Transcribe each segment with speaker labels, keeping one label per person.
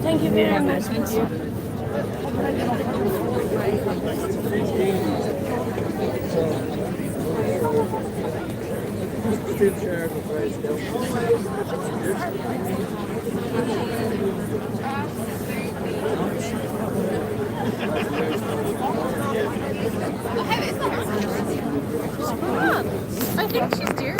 Speaker 1: Thank you very much.
Speaker 2: I think she's dear.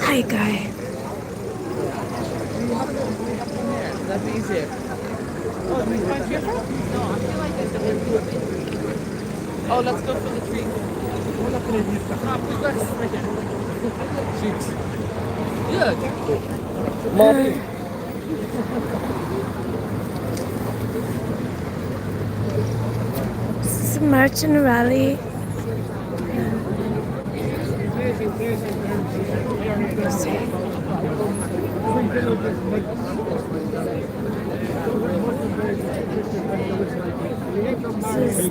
Speaker 1: Hi, guy.
Speaker 3: That's easier. Oh, do we find different?
Speaker 2: No, I feel like there's a
Speaker 3: Oh, let's go for the tree. We're not going to use the hop. We've got Sheets. Good. Mommy.
Speaker 1: This is a march and a rally.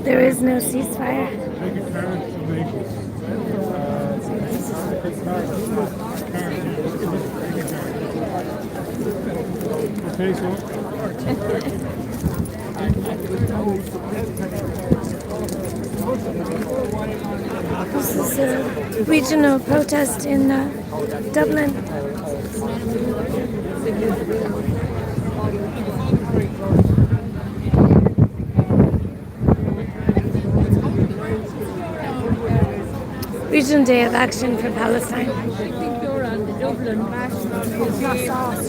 Speaker 1: There is no ceasefire.
Speaker 4: Okay, so
Speaker 1: This is a regional protest in Dublin. Regional Day of Action for Palestine.
Speaker 5: I think you're on the Dublin National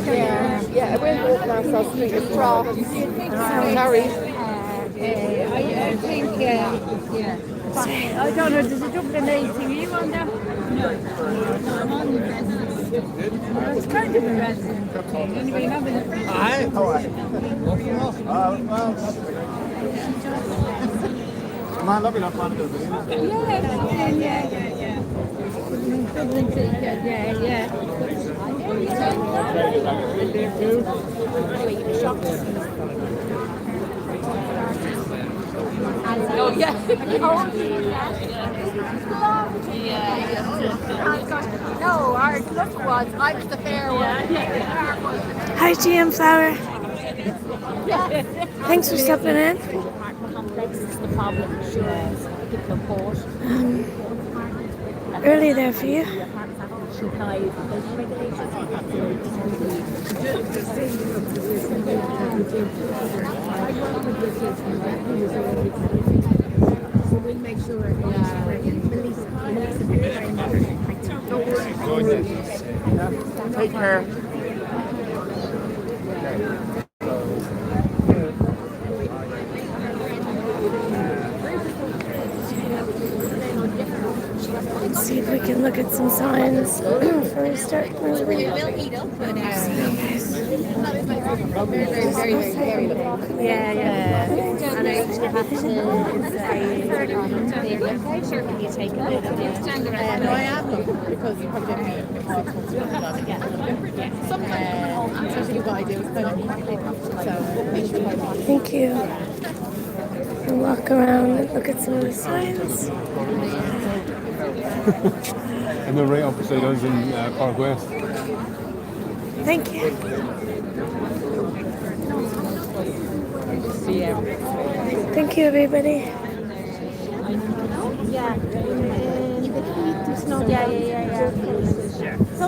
Speaker 3: Yeah, yeah, I went to Nassau Street. It's raw. Sorry.
Speaker 5: I think, yeah. I don't know, there's a Dublin 8 thing. Are you on that? No, I'm on the residence. It's kind of a resident thing. Anyway, you have a
Speaker 4: Aye. Man, love you, love man.
Speaker 5: Yeah. Dublin 8, yeah.
Speaker 2: Oh, yeah. No, our look was, I was the fair one.
Speaker 1: Hi, GM Flower. Thanks for stepping in. Early there for you.
Speaker 5: We'll make sure
Speaker 4: Take care.
Speaker 1: Let's see if we can look at some signs before we start moving.
Speaker 5: Yeah. And I actually have to say, can you take a bit of it?
Speaker 3: No, I am not, because you probably don't get sometimes usually what I do is kind of
Speaker 1: Thank you. We'll walk around and look at some of the signs.
Speaker 4: And they're right opposite us in Park West.
Speaker 1: Thank you. Thank you, everybody.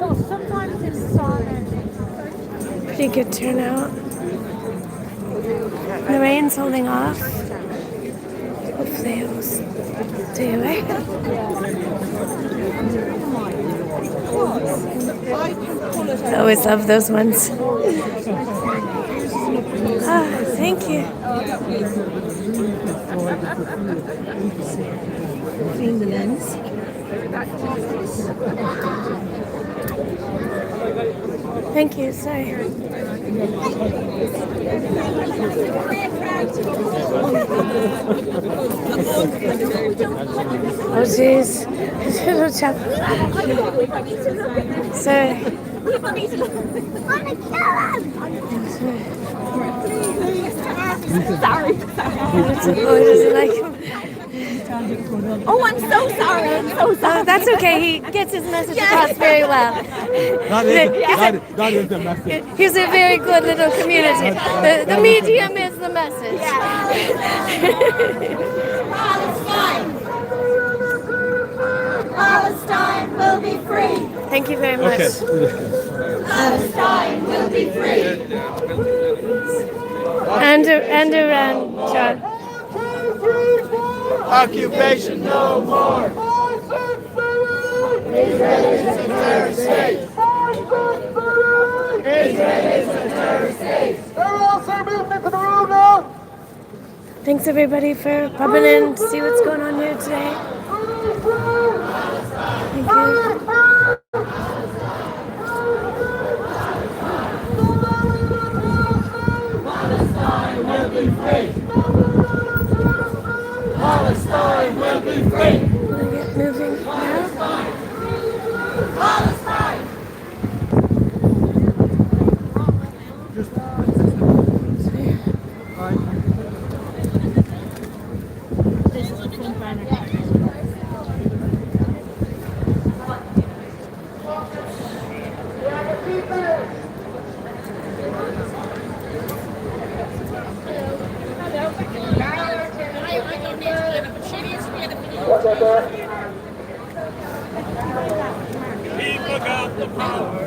Speaker 5: Sometimes it's solid.
Speaker 1: Pretty good turnout. The rain's holding off. Hopefully it will stay away. I always love those ones. Thank you.
Speaker 5: Clean the lens.
Speaker 1: Thank you, sorry. Oh jeez. Little chap. Sorry.
Speaker 2: Sorry.
Speaker 1: Oh, he doesn't like him.
Speaker 2: Oh, I'm so sorry. I'm so sorry.
Speaker 1: Oh, that's okay. He gets his message across very well.
Speaker 4: That is the message.
Speaker 1: He's a very good little community. The medium is the message.
Speaker 2: Palestine will be free.
Speaker 1: Thank you very much.
Speaker 2: Palestine will be free.
Speaker 1: And Iran, John.
Speaker 3: Occupation no more.
Speaker 2: Israel is a terrorist state. Israel is a terrorist state.
Speaker 1: Thanks everybody for popping in to see what's going on here today. Thank you.
Speaker 3: Palestine will be free. Palestine will be free.
Speaker 1: Wanna get moving now?
Speaker 2: Palestine.
Speaker 3: People got the power.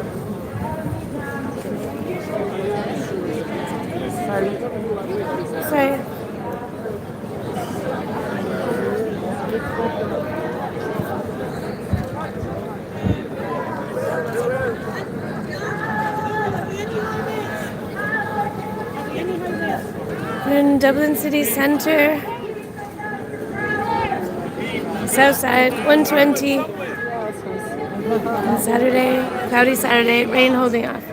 Speaker 1: Sorry. We're in Dublin City Centre. South side, 120. On Saturday, cloudy Saturday, rain holding off.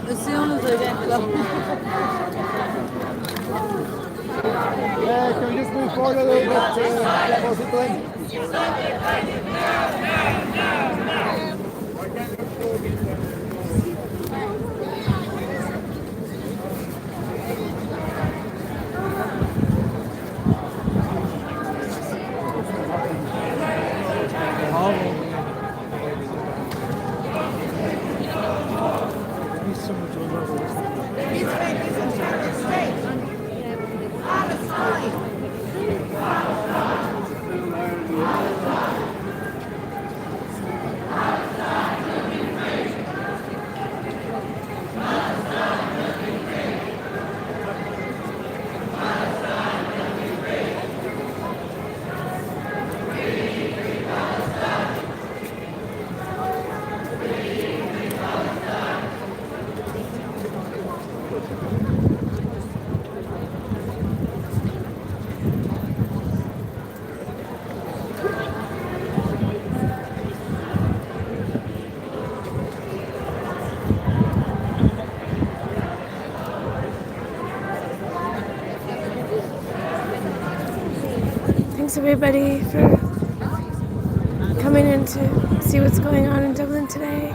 Speaker 5: As soon as I get
Speaker 3: Can we just move forward a little bit?
Speaker 1: Thanks everybody for coming in to see what's going on in Dublin today.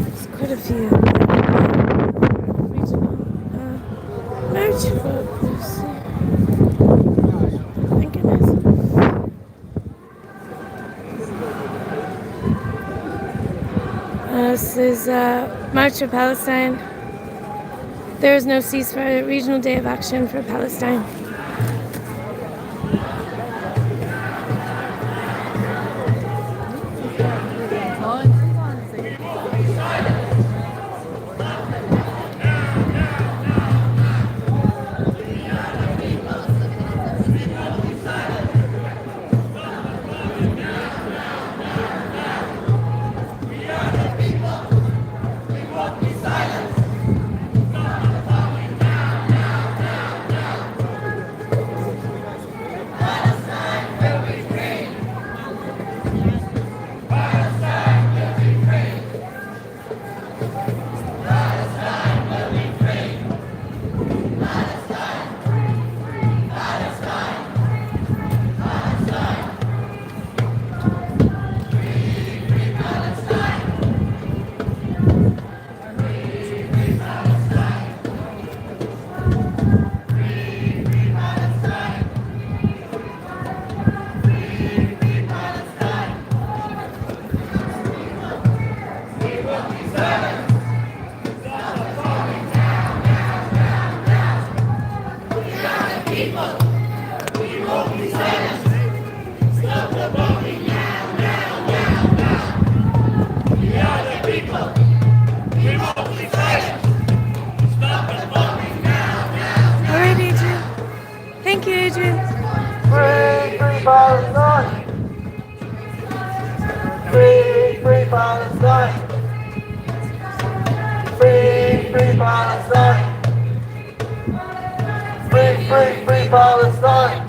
Speaker 1: There's quite a few regional march folks. Thank goodness. This is March for Palestine. There is no ceasefire, regional day of action for Palestine.
Speaker 6: Free, free Palestine. Free, free Palestine. Free, free, free Palestine.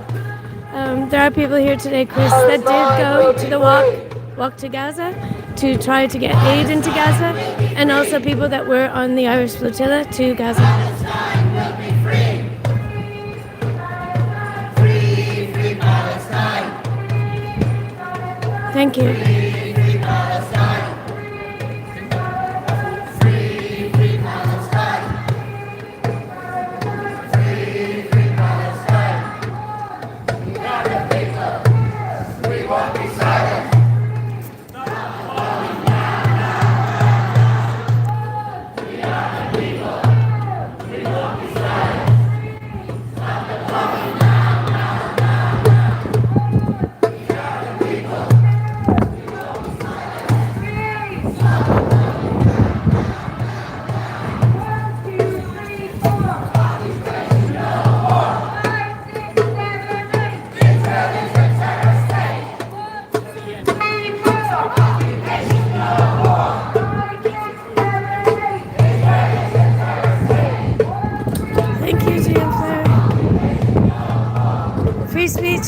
Speaker 1: There are people here today, Chris, that did go to the walk to Gaza to try to get aid into Gaza, and also people that were on the Irish flotilla to Gaza.
Speaker 6: Palestine will be free. Free, free Palestine.
Speaker 1: Thank you.
Speaker 6: Free, free Palestine. Free, free Palestine. Free, free Palestine. We are the people. We won't be silent.
Speaker 1: Thank you, GM Flair. Free speech.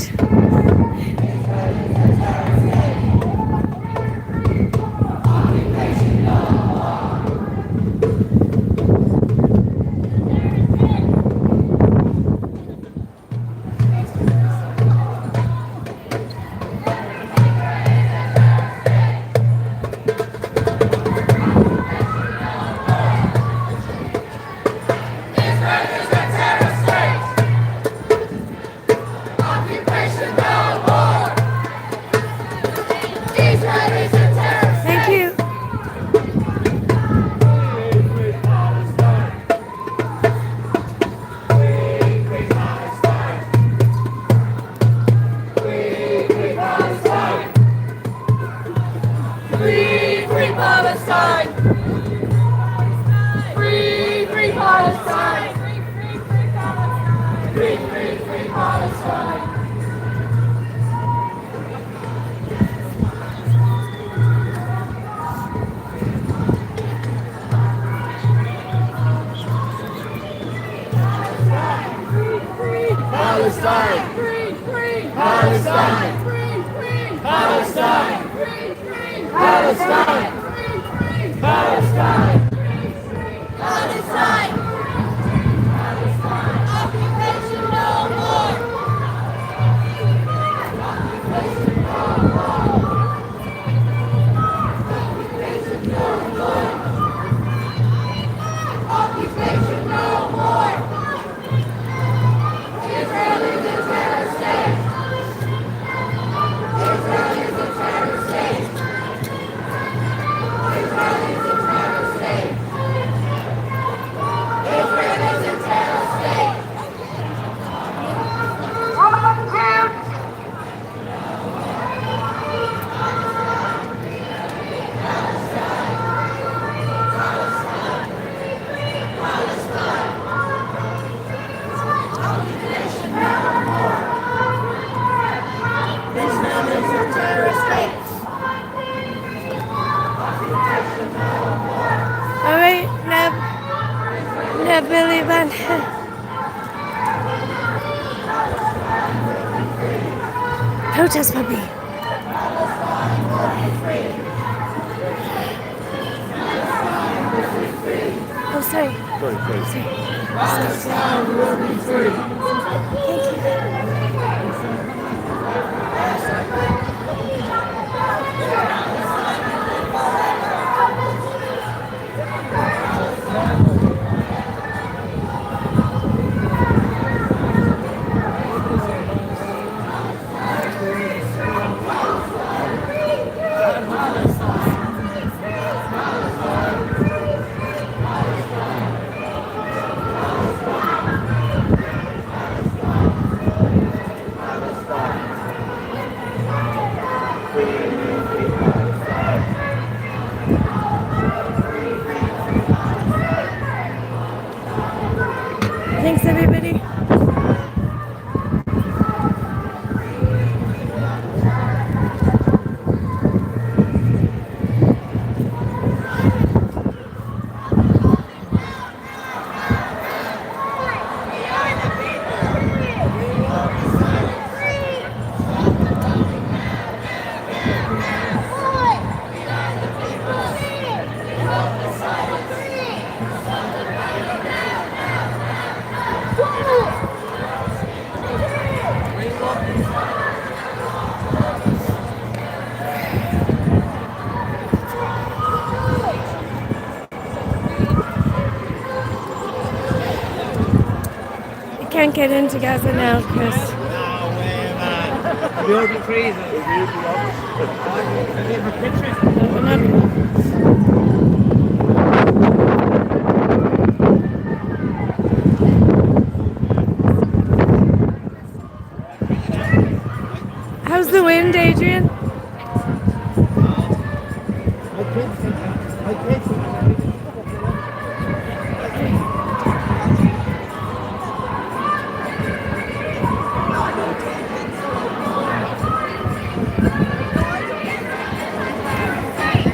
Speaker 1: Thank you.
Speaker 2: Free, free Palestine! Free, free Palestine! Free, free, free Palestine!
Speaker 6: Palestine!
Speaker 2: Free, free
Speaker 6: Palestine!
Speaker 2: Free, free
Speaker 6: Palestine!
Speaker 2: Free, free
Speaker 6: Palestine!
Speaker 2: Free, free
Speaker 6: Palestine!
Speaker 2: Palestine! Occupation no more! Occupation no more! Israel is a terror state! Israel is a terror state! Israel is a terror state! Israel is a terror state! Israel is a terror state!
Speaker 1: All right, now Billy Van. Protest puppy. Oh, sorry.
Speaker 6: Palestine will be free!
Speaker 1: can't get into Gaza now, Chris.
Speaker 3: Beautiful trees.
Speaker 1: We're not- How's the wind, Adrian?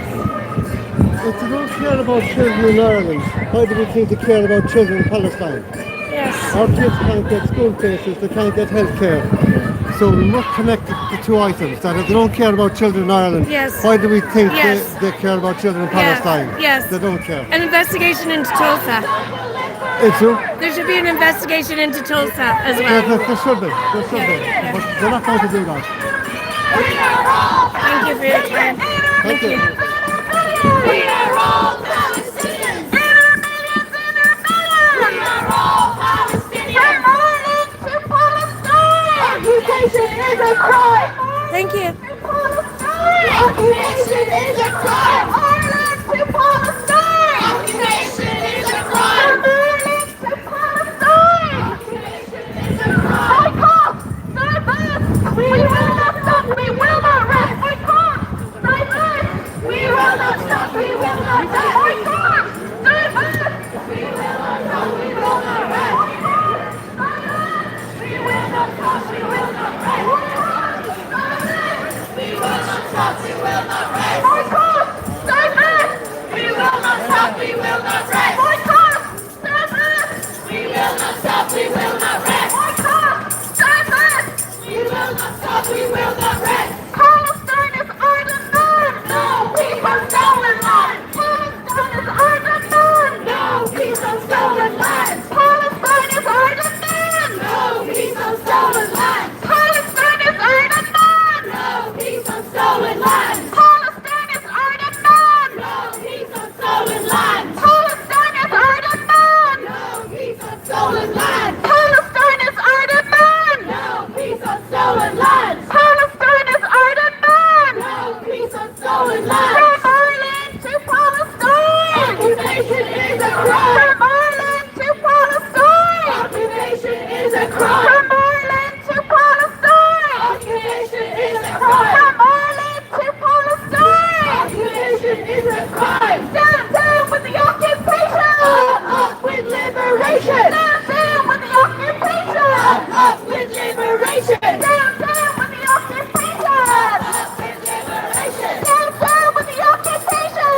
Speaker 7: If they don't care about children in Ireland, how do we think they care about children in Palestine?
Speaker 1: Yes.
Speaker 7: Our kids can't get school places, they can't get health care. So we must connect the two items, that if they don't care about children in Ireland,
Speaker 1: Yes.
Speaker 7: why do we think
Speaker 1: Yes.
Speaker 7: they care about children in Palestine?
Speaker 1: Yes.
Speaker 7: They don't care.
Speaker 1: An investigation into Tulsa.
Speaker 7: It's true.
Speaker 1: There should be an investigation into Tulsa as
Speaker 7: There,
Speaker 1: well.
Speaker 7: there should be, but they're not going to do that.
Speaker 1: Thank you for your time.
Speaker 7: Thank you.
Speaker 6: We are all Palestinians. We are all Palestinians. To Palestine. Occupation is a crime.
Speaker 1: Thank you.
Speaker 6: Occupation is a crime. Ireland to Palestine. Occupation is a crime. Ireland to Palestine. Occupation is a crime. Boycott, divest. We will not stop. We will not rest. Boycott, divest. We will not stop. We will not rest. Boycott, divest. We will not stop. We will not rest. We will not stop. We will not rest. We will not stop. We will not rest. Boycott, divest. We will not stop. We will not rest. Boycott, divest. We will not stop. We will not rest. Boycott, divest. We will not stop. We will not rest. Palestine is our demand. No peace on stolen land. Palestine is our demand. No peace on stolen land. Palestine is our demand. No peace on stolen land. Palestine is our demand. No peace on stolen land. Palestine is our demand. No peace on stolen land. Palestine is our demand. No peace on stolen land. Palestine is our demand. No peace on stolen land. Palestine is our demand. No peace on stolen land. From Ireland to Palestine. Occupation is a crime. From Ireland to Palestine. Occupation is a crime. From Ireland to Palestine. Occupation is a crime. From Ireland to Palestine. Occupation is a crime. Stand down with the occupation. Up with liberation. Stand down with the occupation. Up with liberation. Stand down with the occupation. Up with liberation. Stand down with the occupation.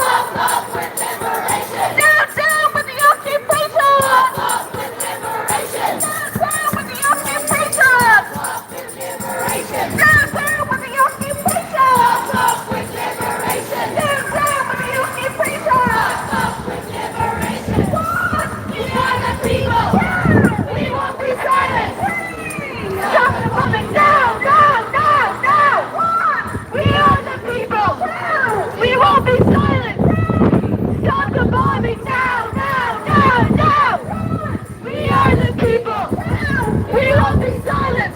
Speaker 6: Up with liberation. Stand down with the occupation. Up with liberation. Stand down with the occupation. Up with liberation. Stand down with the occupation. Up with liberation. Stand down with the occupation. Up with liberation. We are the people. We won't be silent. Stop the bombing now, now, now, now. We are the people. We won't be silent. Stop the bombing now, now, now, now. We are the people. We won't be silent.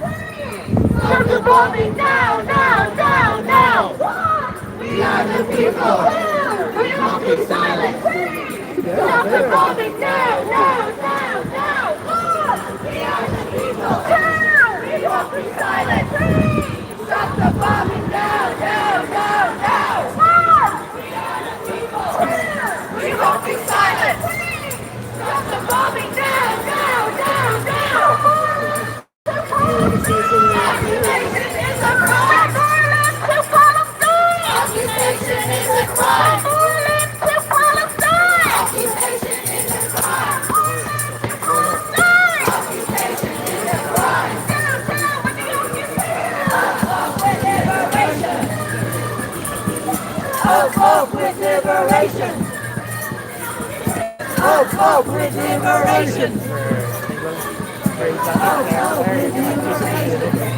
Speaker 6: Stop the bombing now, now, now, now. We are the people. We won't be silent. Stop the bombing now, now, now, now. We are the people. We won't be silent. Stop the bombing now, now, now, now. We are the people. We won't be silent. Stop the bombing now, now, now, now. Occupation is a crime. Ireland to Palestine. Occupation is a crime. Ireland to Palestine. Occupation is a crime. Ireland to Palestine. Occupation is a crime. Down, down with the occupation. Up with liberation. Up with liberation. Up with liberation.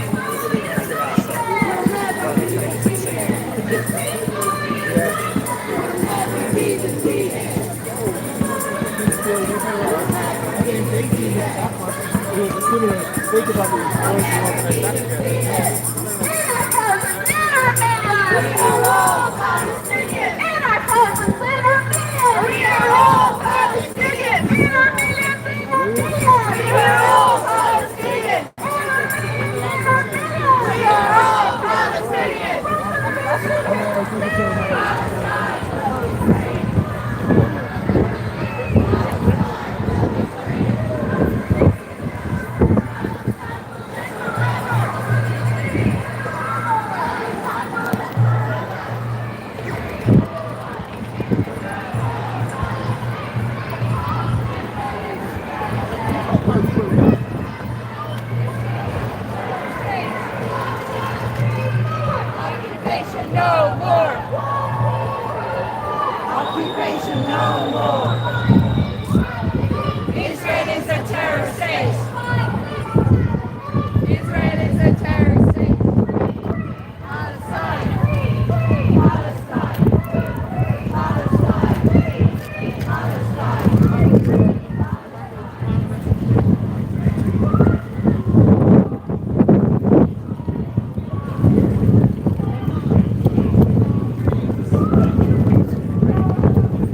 Speaker 7: We'll
Speaker 6: Occupation no more! Occupation no more! Israel is a terror state! Israel is a terror state! Palestine! Palestine! Palestine! Palestine!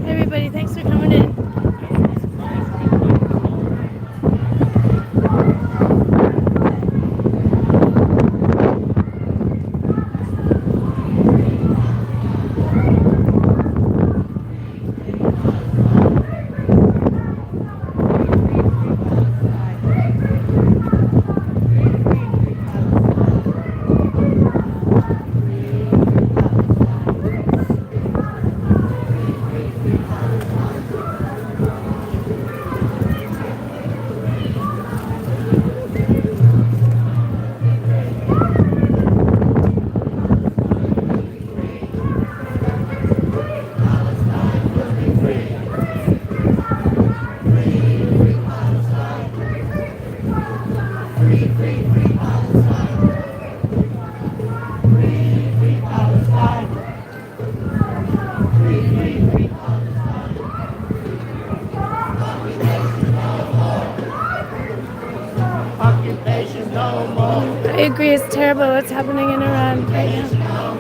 Speaker 1: Everybody, thanks for coming in. I agree, it's terrible what's happening in Iran right now.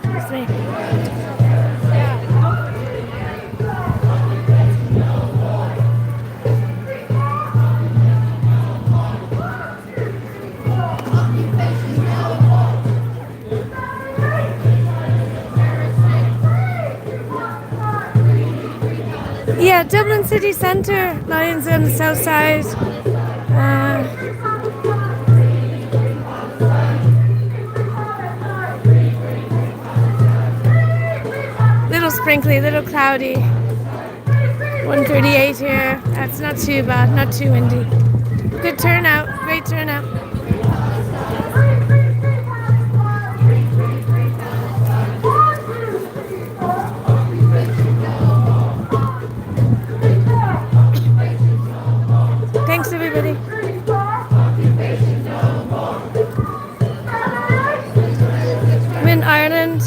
Speaker 1: Excuse me. Yeah, Dublin city centre, Lions on the south side. Little sprinkly, little cloudy. 1:38 here. That's not too bad, not too windy. Good turnout, great turnout. Thanks, everybody. I'm in Ireland,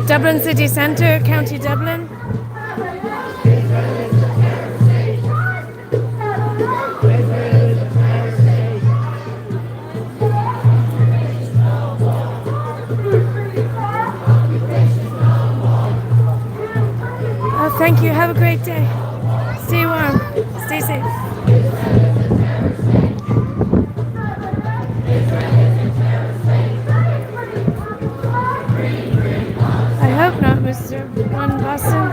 Speaker 1: Dublin city centre, County Dublin. Oh, thank you. Have a great day. Stay warm. Stay safe. I hope not, Mr. One Boston.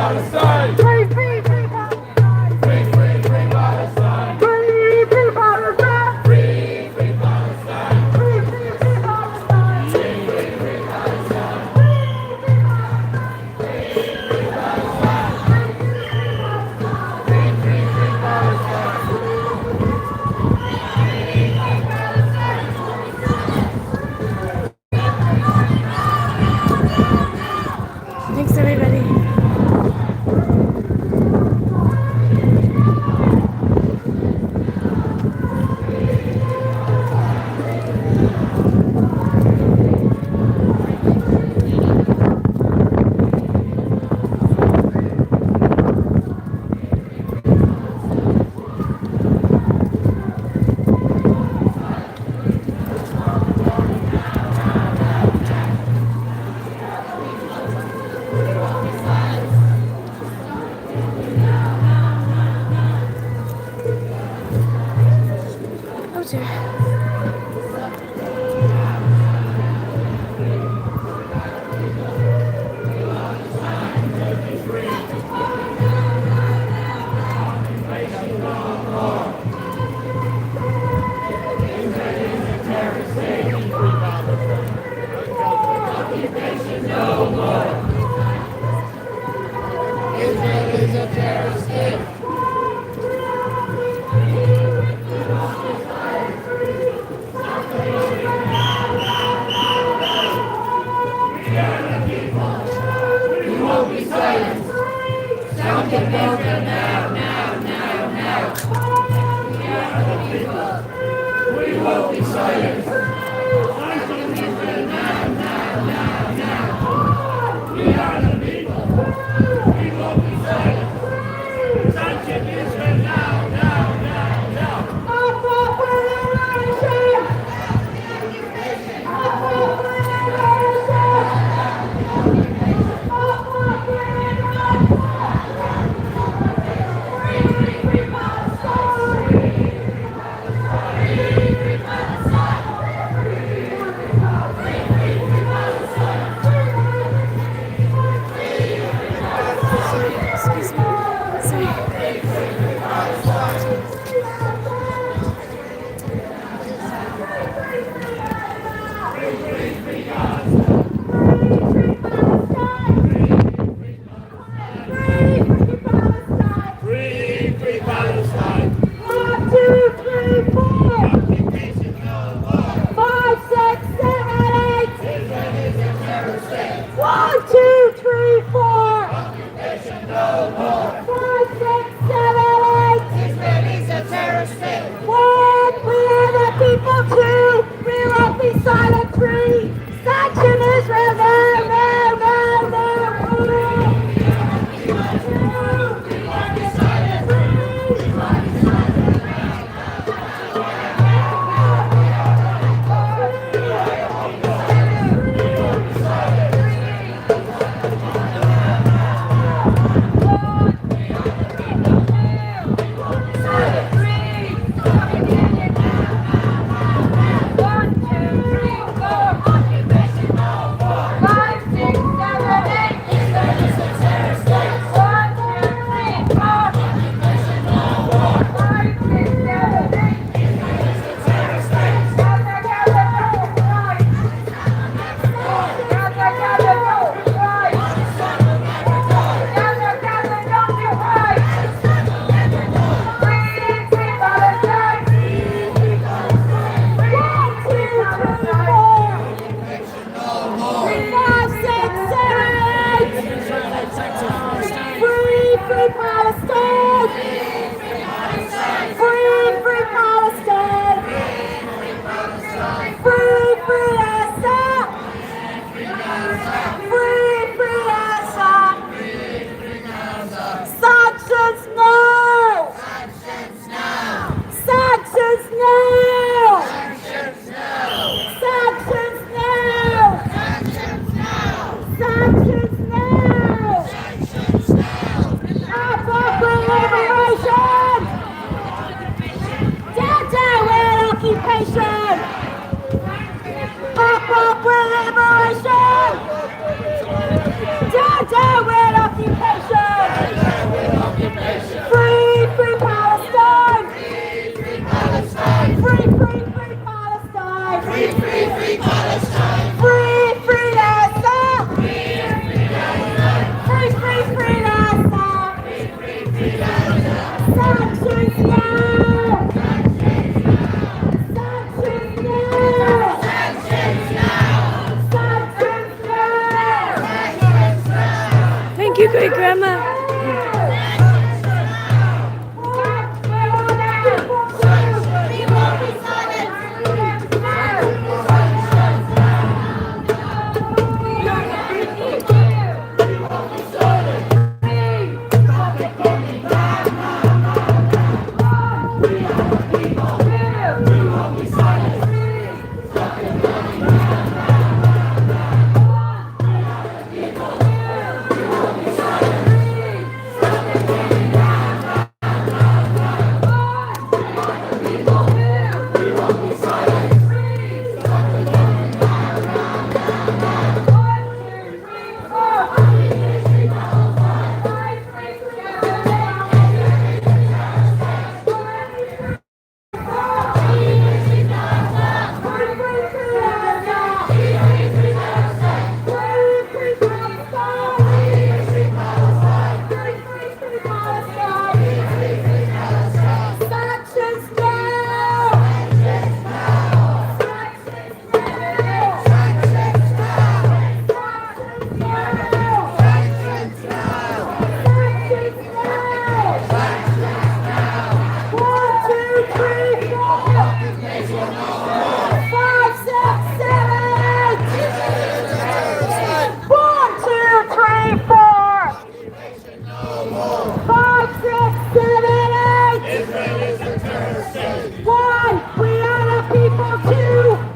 Speaker 6: Palestine! Free, free, free Palestine! Free, free, free Palestine! Free, free Palestine! Free, free Palestine! Free, free, free Palestine! Free, free, free Palestine!
Speaker 1: Thanks, everybody. Oh, dear. Excuse me. Sorry.
Speaker 6: Free, free Palestine! 1, 2, 3, 4! Occupation no more! 5, 6, 7, 8! Israel is a terrorist state! 1, 2, 3, 4! Occupation no more! 5, 6, 7, 8! Israel is a terrorist state! 1, we are the people! 2, we won't be silent! 3, sanction Israel! No, no, no, no! 4, Sanctions now! free Gaza! Sanctions now! Sanctions now! Sanctions now!
Speaker 1: Thank you, great grandma.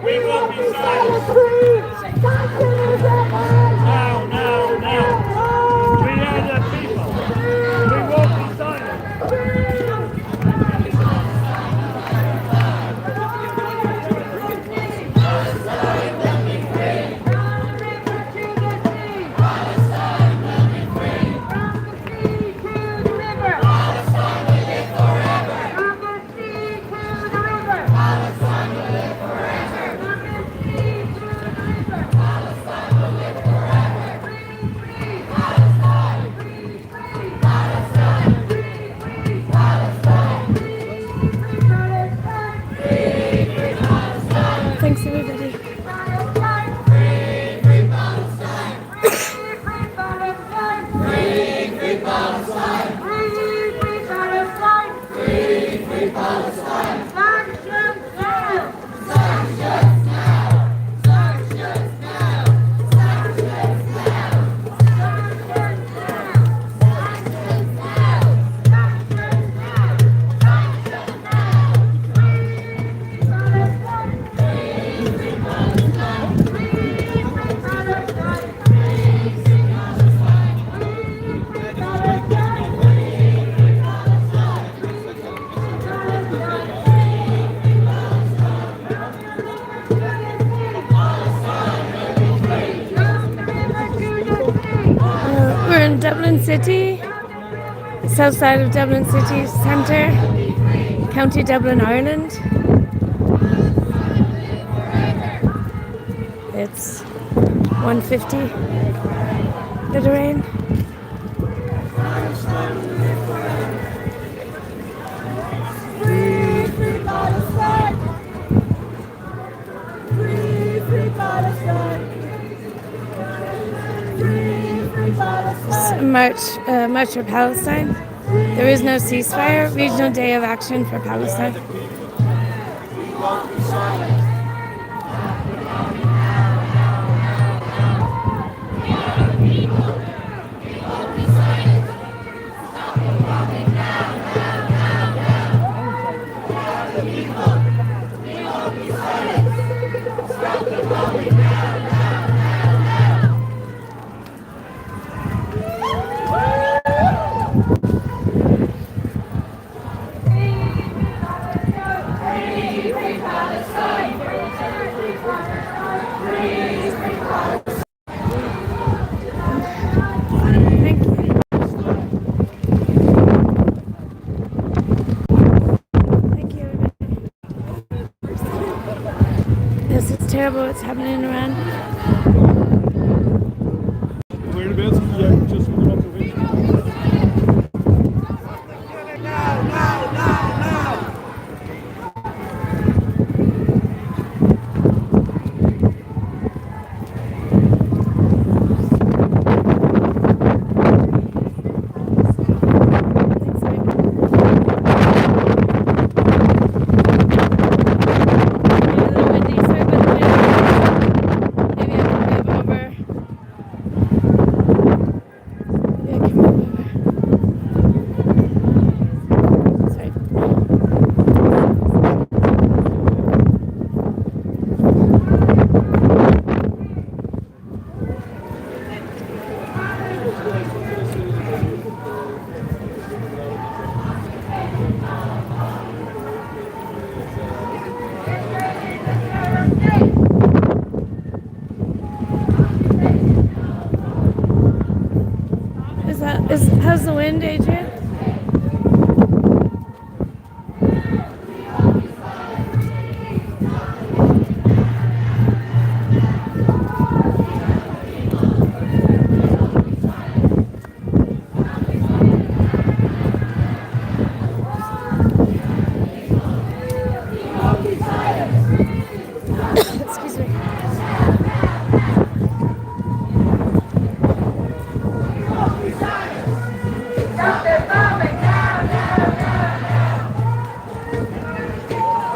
Speaker 6: We won't be silent!
Speaker 1: Thanks, everybody. We're in Dublin City, south side of Dublin City Centre, County Dublin, Ireland. It's 1:50, bit of rain.
Speaker 6: Free, free Palestine! Free, free Palestine! Free, free Palestine!
Speaker 1: March for Palestine. There is no ceasefire. Regional Day of Action for Palestine. Thank you. Thank you, everybody. Yes, it's terrible what's happening in Iran.
Speaker 4: Whereabouts? Yeah, just looking up the window.
Speaker 1: How's the wind, Adrian? Excuse me.
Speaker 6: Stop the bombing now, now, now, now.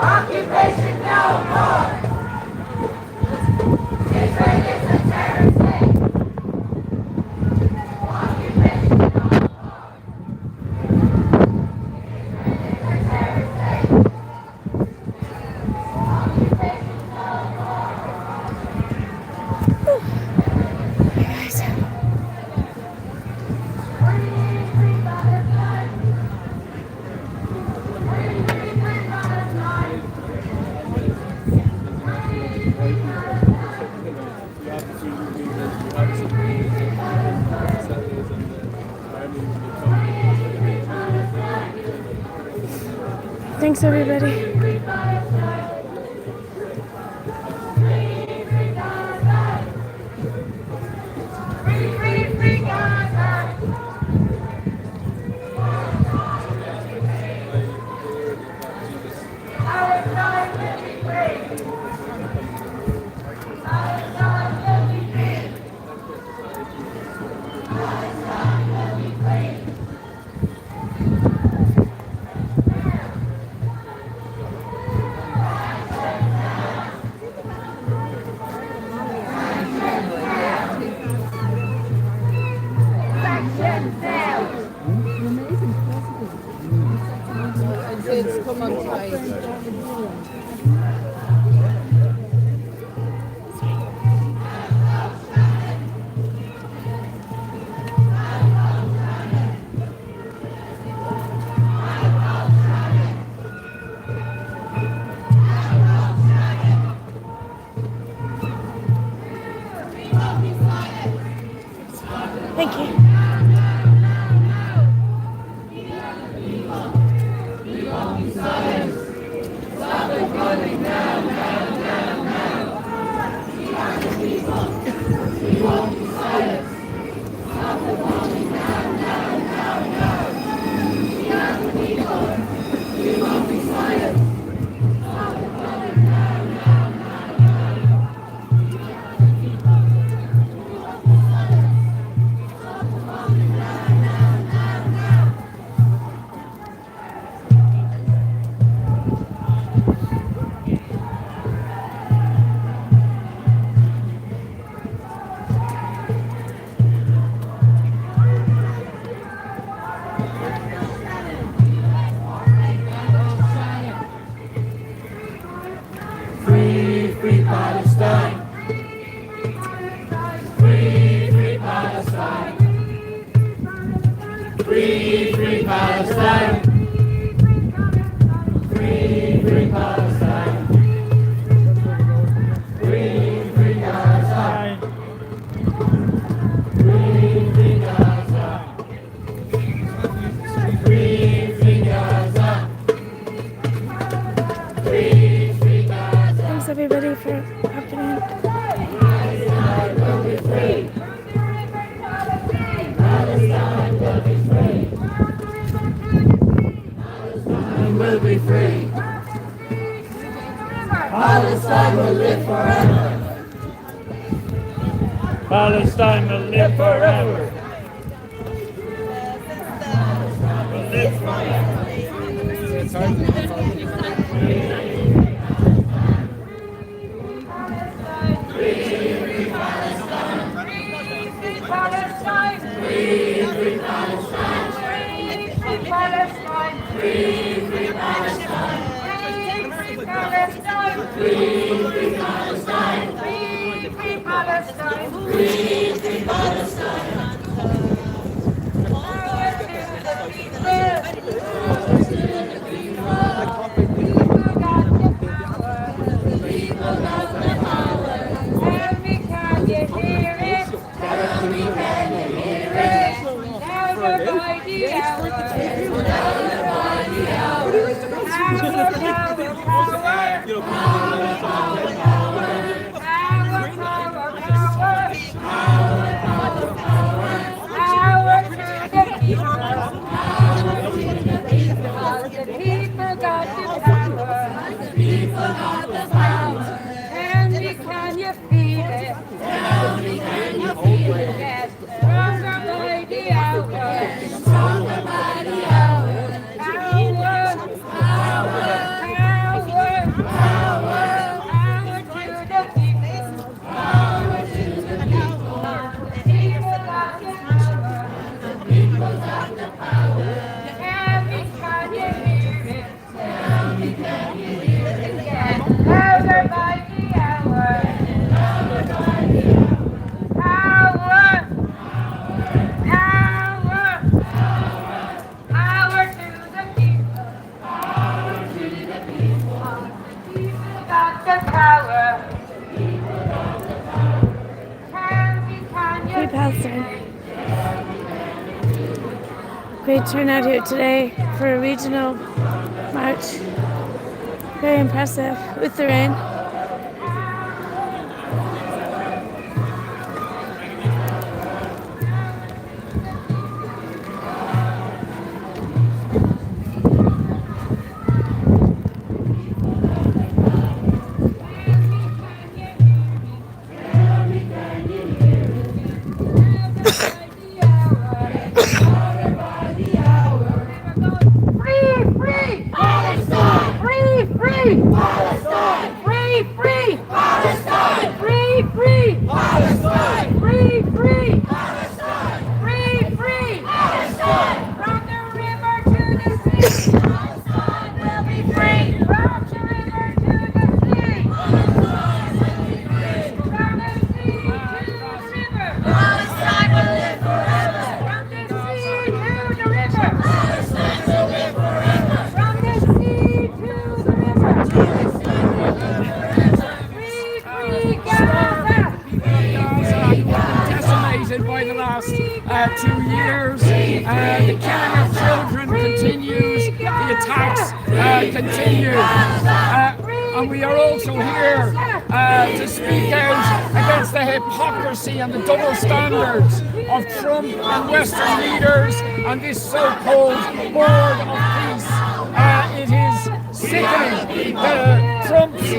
Speaker 6: Occupation no more. Israel is a terror state. Occupation no more. Israel is a terror state. Occupation no more.
Speaker 1: Guys.
Speaker 6: Free Palestine. Free Palestine.
Speaker 1: Thanks, everybody.
Speaker 6: Free Gaza. Palestine will be free. Palestine will be free. Palestine will be free. Sanctions now.
Speaker 5: And kids come on tonight.
Speaker 1: Thank you.
Speaker 6: Free, free Palestine. Free, free Palestine. Free, free Palestine. Free, free Palestine. Free, free Palestine. Free, free Gaza. Free, free Gaza. Free, free Gaza.
Speaker 1: Thanks, everybody, for popping in.
Speaker 6: Palestine will be free. Palestine will be free. Palestine will be free. Palestine will live forever.
Speaker 3: Palestine will live forever. Will live forever.
Speaker 6: Palestine! Free, free Palestine! Free, free Palestine! Free, free Palestine! Free, free Palestine! Free, free Palestine! Free, free Palestine! Free, free Palestine! People got the power. Tell me, can you hear it? Tell me, can you hear it? Now
Speaker 5: by the hour. The people got the power. Tell me, can you feel it? Tell me, can you feel it? Yes, stronger by the hour. Stronger by the hour. Power, power, power, power, power to the people. Power to the people. The people got the power. The people got the power. Tell me, can you hear it? Tell me, can you hear it? Yes, louder by the hour. Louder by the hour. Power, power, power to the people. Power to the people. The people got the power. Tell me, can you
Speaker 1: Free Palestine. Great turnout here today for a regional march. Very impressive with the rain.
Speaker 3: By the last 2 years, the killing of children continues, the attacks continue, and we are also here to speak out against the hypocrisy and the double standards of Trump and Western leaders and this so-called board of peace. It is sickening. Trump's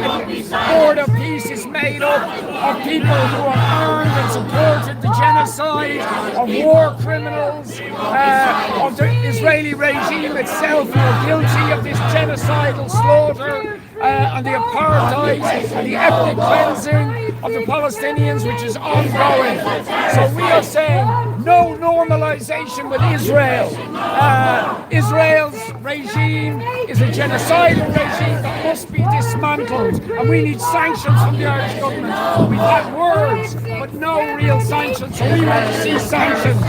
Speaker 3: board of peace is made up of people who have armed and supported the genocide, of war criminals, of the Israeli regime itself, who are guilty of this genocidal slaughter and the apartheid and the ethnic cleansing of the Palestinians, which is ongoing. So we are saying no normalization with Israel. Israel's regime is a genocidal regime that must be dismantled, and we need sanctions from the Irish government. We've had words, but no real sanctions, so we want to see sanctions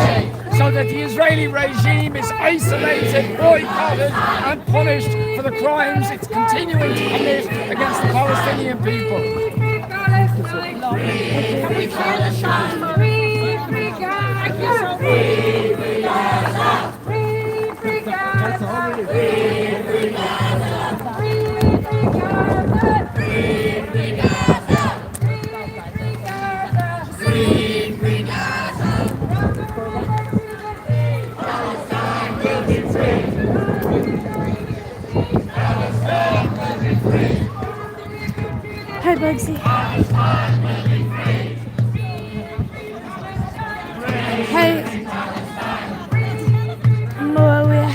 Speaker 3: so that the Israeli regime is isolated, boycotted and punished for the crimes it's continuing to commit against the Palestinian people.
Speaker 5: Can we clear the shot? Free, free Gaza! Free, free Gaza! Free, free Gaza! Free, free Gaza! Free, free Gaza! Free, free Gaza! Free, free Gaza! Palestine will be free! Palestine will be free!
Speaker 1: Hi, Bugsy. Hi, Moawia.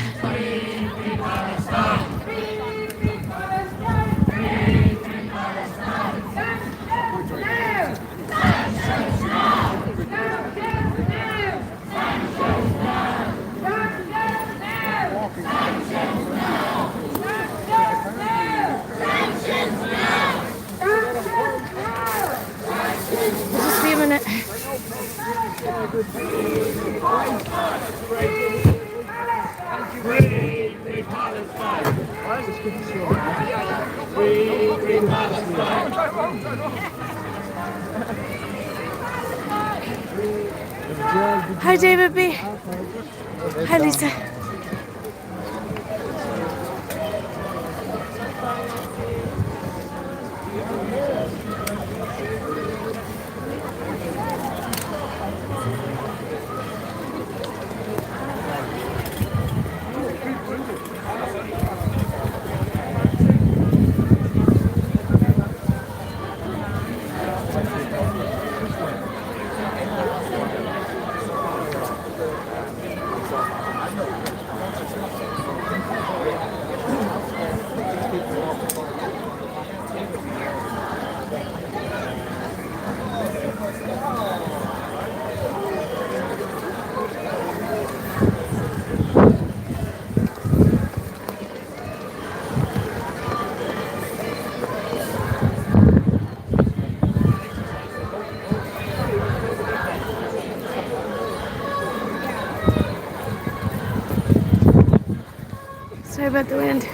Speaker 1: Just be a minute. Hi, David B. Hi, Lisa. Sorry about the wind.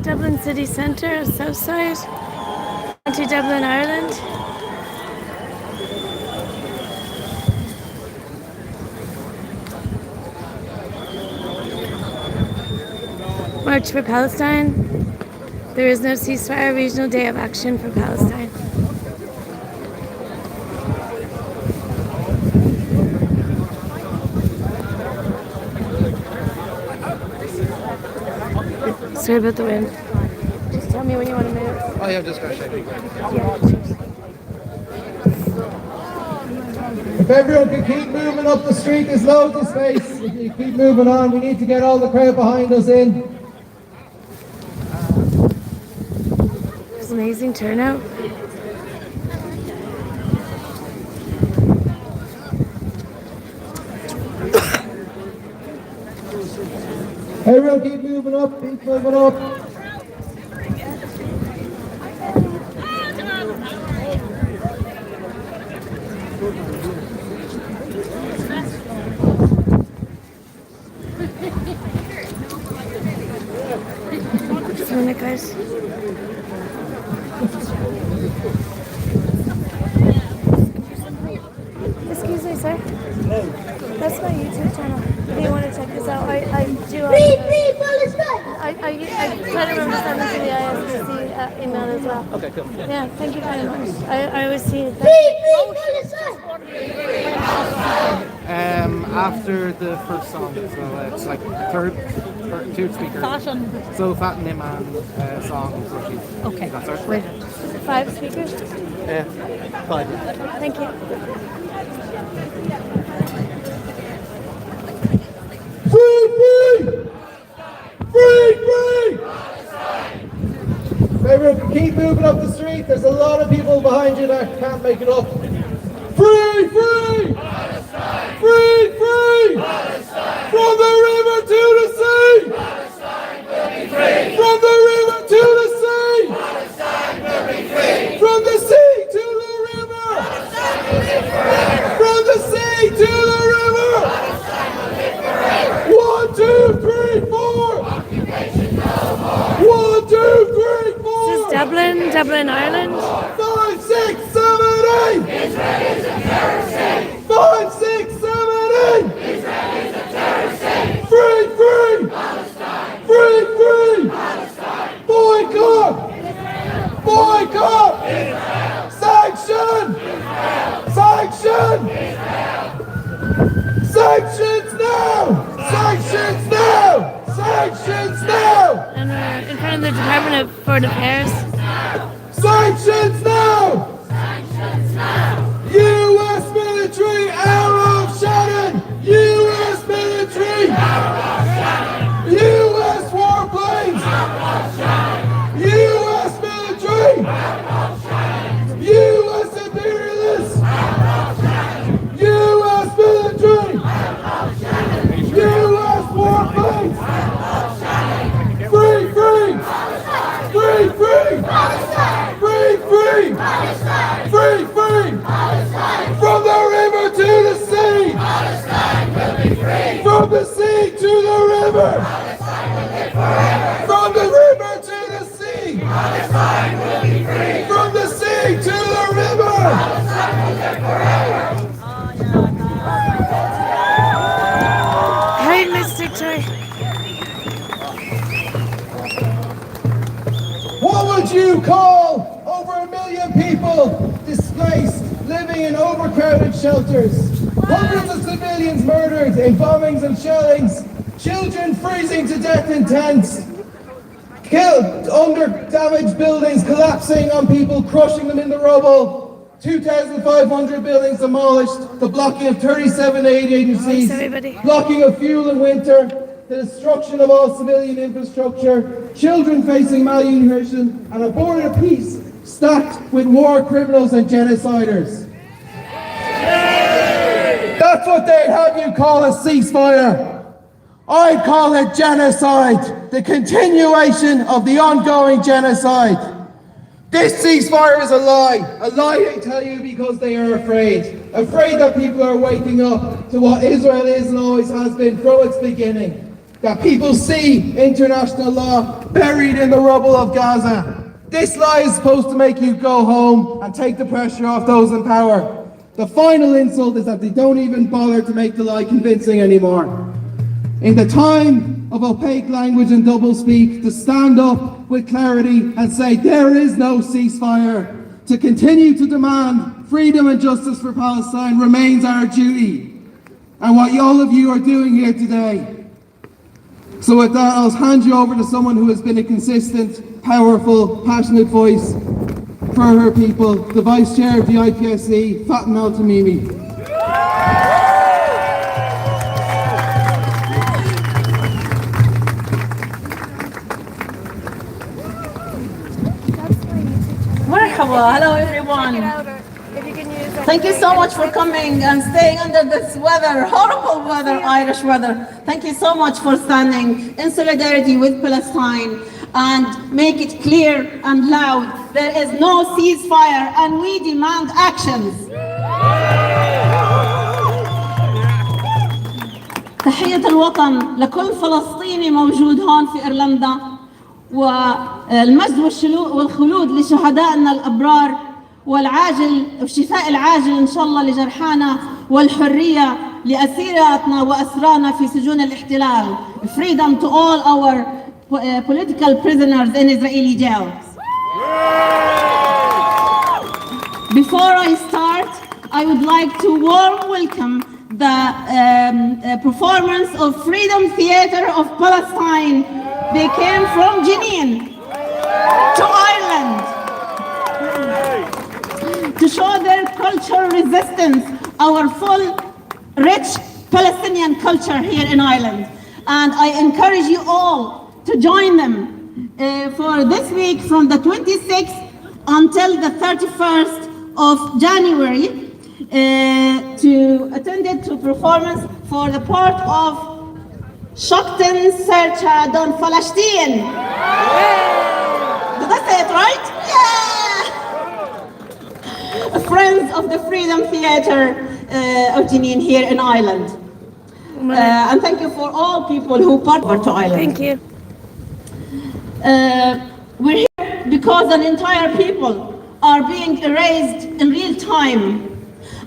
Speaker 1: Dublin city centre, south side, to Dublin, Ireland. March for Palestine. There is no ceasefire, regional day of action for Palestine. Sorry about the wind. Just tell me when you want to move.
Speaker 8: Oh yeah, I'm just gonna shake it.
Speaker 1: Yeah,
Speaker 9: If everyone can keep moving up the street, there's loads of space. If you keep moving on, we need to get all the crowd behind us in.
Speaker 1: There's amazing turnout.
Speaker 9: Everyone keep moving up, keep moving up.
Speaker 1: Just a minute, guys. Excuse me, sir. That's my YouTube channel. If you want to check this out, I do. I try to remember to send them to the ISBC email as well.
Speaker 8: Okay, cool.
Speaker 1: Yeah, thank you very much. I always see it.
Speaker 8: After the first song, so it's like two speakers. So Fat and Iman song. So okay. That's our
Speaker 1: Wait, 5 speakers?
Speaker 8: Yeah, 5.
Speaker 1: Thank you.
Speaker 9: Free! Everyone keep moving up the street. There's a lot of people behind you that can't make it up. Free! From the river to the sea! From the river to the sea! From the sea to the river! From the sea to the river! 1, 2, 3, 4! 1, 2, 3, 4!
Speaker 1: This is Dublin, Ireland.
Speaker 9: 5, 6, 7, 8! Israel is a terror state! 5, 6, 7, 8! Israel is a terror state! Free! Palestine! Free! Palestine! Boycott! Israel! Sanction! Israel! Sanction! Israel! Sanctions now! Sanctions now! Sanctions now!
Speaker 1: And we're in front of the Department of Foreign Affairs.
Speaker 9: Sanctions now! U.S. military out of Shannon! U.S. military out of Shannon! U.S. warplanes out of Shannon! U.S. military out of Shannon! U.S. imperialists you call over 1 million people displaced, living in overcrowded shelters, hundreds of civilians murdered in bombings and shellings, children freezing to death in tents, killed under damaged buildings collapsing on people, crushing them in the rubble, 2,500 buildings demolished, the blocking of 37 aid agencies, blocking of fuel in winter, the destruction of all civilian infrastructure, children facing malnutrition, and a border of peace stacked with war criminals and genociders. That's what they'd have you call a ceasefire. I'd call it genocide, the continuation of the ongoing genocide. This ceasefire is a lie they tell you because they are afraid that people are waking up to what Israel is and always has been from its beginning, that people see international law buried in the rubble of Gaza. This lie is supposed to make you go home and take the pressure off those in power. The final insult is that they don't even bother to make the lie convincing anymore. In the time of opaque language and doublespeak, to stand up with clarity and say there is no ceasefire, to continue to demand freedom and justice for Palestine remains our duty, and what all of you are doing here today. So with that, I'll hand you over to someone who has been a consistent, powerful, passionate voice for her people, the Vice Chair of the IPSC, Fatima Al-Tamimi.
Speaker 10: Hello everyone. Thank you so much for coming and staying under this weather, horrible weather, Irish weather. Thank you so much for standing in solidarity with Palestine and make it clear and loud. There is no ceasefire and we demand actions. تحية الوطن لكل فلسطيني موجود هون في إيرلندا، والمجد والخلود لشهدائنا الأبرار، والشفاء العاجل إن شاء الله لجرحانا، والحرية لأسيراتنا وأسرانا في سجون الاحتلال. Freedom to all our political prisoners in Israeli jails. Before I start, I would like to warm welcome the performance of Freedom Theatre of Palestine. They came from Jenin to Ireland to show their cultural resistance, our full, rich Palestinian culture here in Ireland. And I encourage you all to join them for this week from the 26th until the 31st of January to attend it to performance for the part of Shokten Sercha Don Palestine. Did I say it right? Yeah! Friends of the Freedom Theatre of Jenin here in Ireland. And thank you for all people who participated to Ireland.
Speaker 1: Thank you.
Speaker 10: We're here because an entire people are being erased in real time,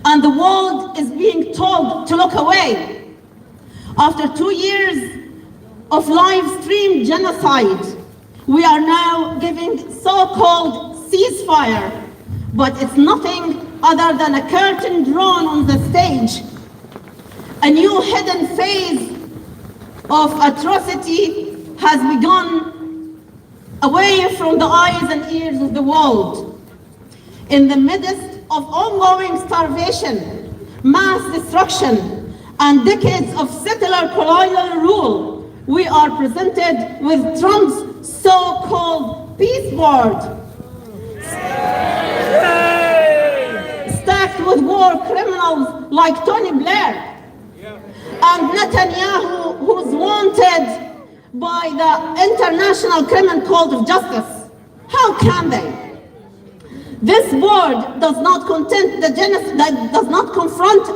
Speaker 10: and the world is being told to look away. After 2 years of live-streamed genocide, we are now giving so-called ceasefire, but it's nothing other than a curtain drawn on the stage. A new hidden phase of atrocity has begun away from the eyes and ears of the world. In the midst of ongoing starvation, mass destruction, and decades of settler colonial rule, we are presented with Trump's so-called peace board, stacked with war criminals like Tony Blair, and Netanyahu, who's wanted by the International Criminal Court of Justice. How can they? This board does not confront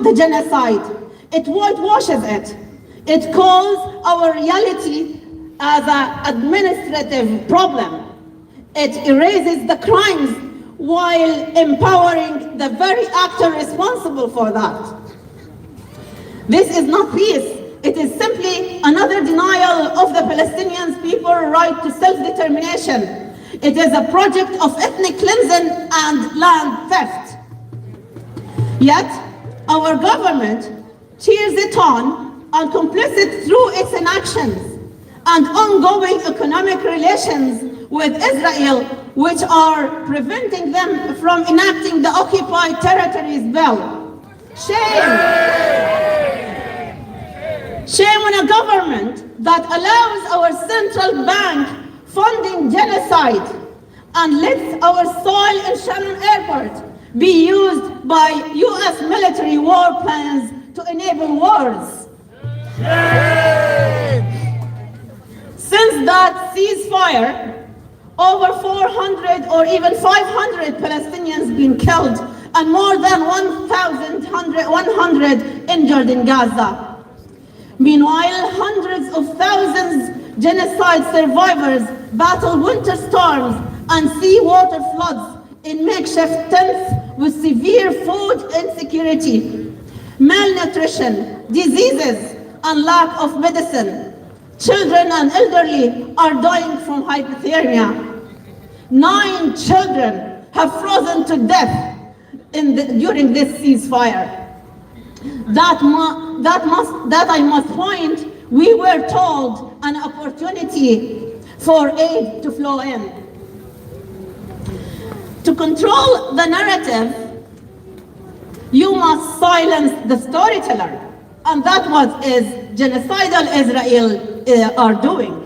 Speaker 10: the genocide. It whitewashes it. It calls our reality as an administrative problem. It erases the crimes while empowering the very actor responsible for that. This is not peace. It is simply another denial of the Palestinian people's right to self-determination. It is a project of ethnic cleansing and land theft. Yet, our government cheers it on and complicit through its inactions and ongoing economic relations with Israel, which are preventing them from enacting the occupied territories bill. Shame! Shame on a government that allows our central bank funding genocide and lets our soil in Shannon Airport be used by US military war planes to enable wars. Since that ceasefire, over 400 or even 500 Palestinians been killed and more than 1,100 injured in Gaza. Meanwhile, hundreds of thousands genocide survivors battle winter storms and seawater floods in makeshift tents with severe food insecurity, malnutrition, diseases, and lack of medicine. Children and elderly are dying from hypothermia. 9 children have frozen to death during this ceasefire. That I must point, we were told an opportunity for aid to flow in. To control the narrative, you must silence the storyteller, and that's what is genocidal Israel are doing.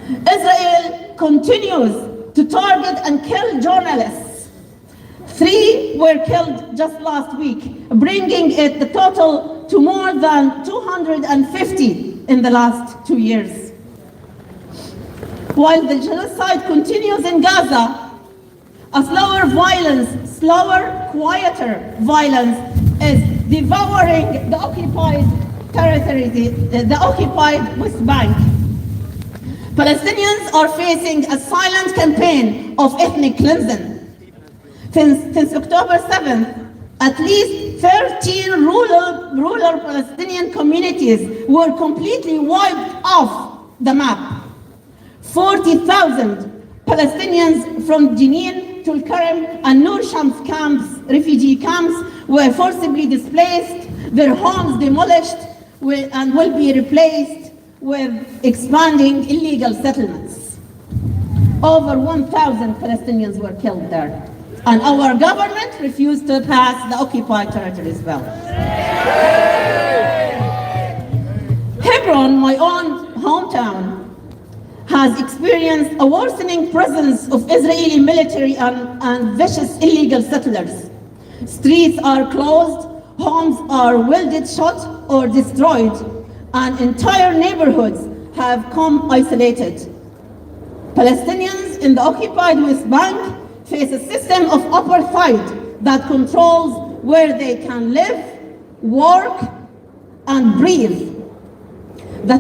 Speaker 10: Israel continues to target and kill journalists. 3 were killed just last week, bringing it the total to more than 250 in the last 2 years. While the genocide continues in Gaza, a slower, quieter violence is devouring the occupied territory, the occupied West Bank. Palestinians are facing a silent campaign of ethnic cleansing. Since October 7th, at least 13 rural Palestinian communities were completely wiped off the map. 40,000 Palestinians from Jenin, Tulkarem, and Nur Shams camps, refugee camps, were forcibly displaced, their homes demolished, and will be replaced with expanding illegal settlements. Over 1,000 Palestinians were killed there. And our government refused to pass the occupied territories bill. Hebron, my own hometown, has experienced a worsening presence of Israeli military and vicious illegal settlers. Streets are closed, homes are welded shut or destroyed, and entire neighborhoods have become isolated. Palestinians in the occupied West Bank face a system of apartheid that controls where they can live, work, and breathe. The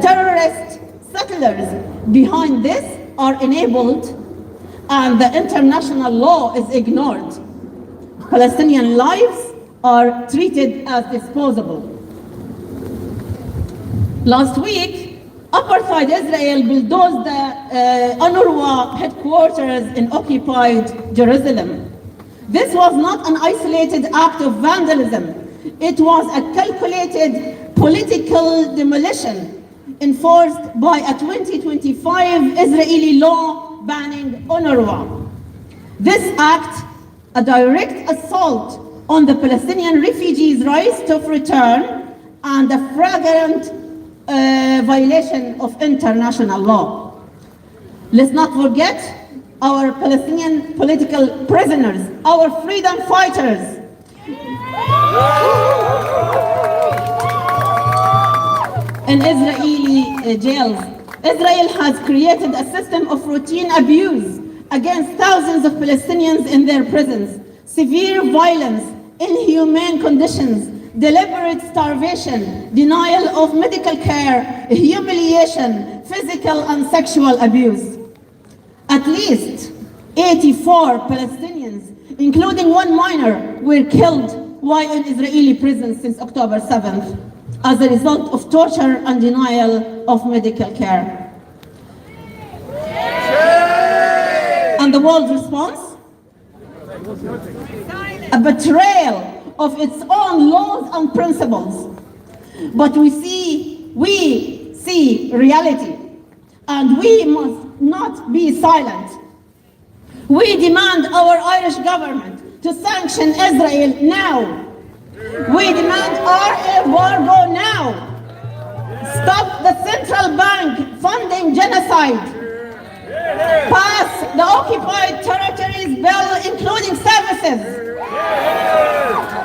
Speaker 10: terrorist settlers behind this are enabled, and the international law is ignored. Palestinian lives are treated as disposable. Last week, apartheid Israel bulldozed the UNRWA headquarters in occupied Jerusalem. This was not an isolated act of vandalism. It was a calculated political demolition enforced by a 2025 Israeli law banning UNRWA. This act, a direct assault on the Palestinian refugees' rights of return and a flagrant violation of international law. Let's not forget our Palestinian political prisoners, our freedom fighters. In Israeli jails, Israel has created a system of routine abuse against thousands of Palestinians in their prisons. Severe violence, inhumane conditions, deliberate starvation, denial of medical care, humiliation, physical and sexual abuse. At least 84 Palestinians, including 1 minor, were killed while in Israeli prisons since October 7th as a result of torture and denial of medical care. and the world response? A betrayal of its own laws and principles. But we see reality, and we must not be silent. We demand our Irish government to sanction Israel now. We demand our embargo now. Stop the central bank funding genocide. Pass the occupied territories bill, including services.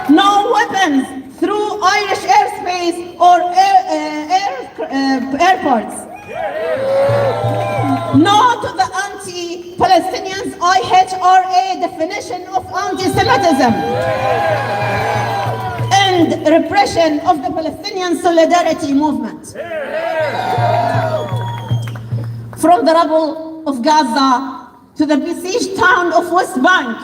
Speaker 10: No weapons through Irish airspace or airports. No to the anti-Palestinians IHRA definition of anti-Semitism. End repression of the Palestinian solidarity movement. From the rubble of Gaza to the besieged town of West Bank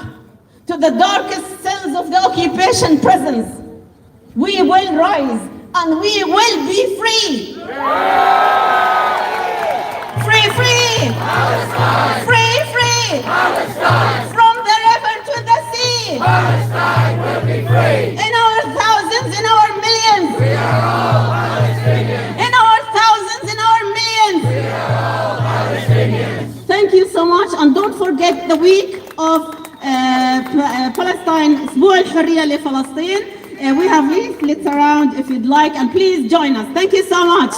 Speaker 10: to the darkest cells of the occupation prisons, we will rise and we will be free. Free, free! Palestine! Free, free! Palestine! From the river to the sea! Palestine will be free! In our thousands, in our millions! We are all Palestinians! In our thousands, in our millions! We are all Palestinians! Thank you so much, and don't forget the week of Palestine, أسبوع الحرية لفلسطين. We have leaflets around if you'd like, and please join us. Thank you so much.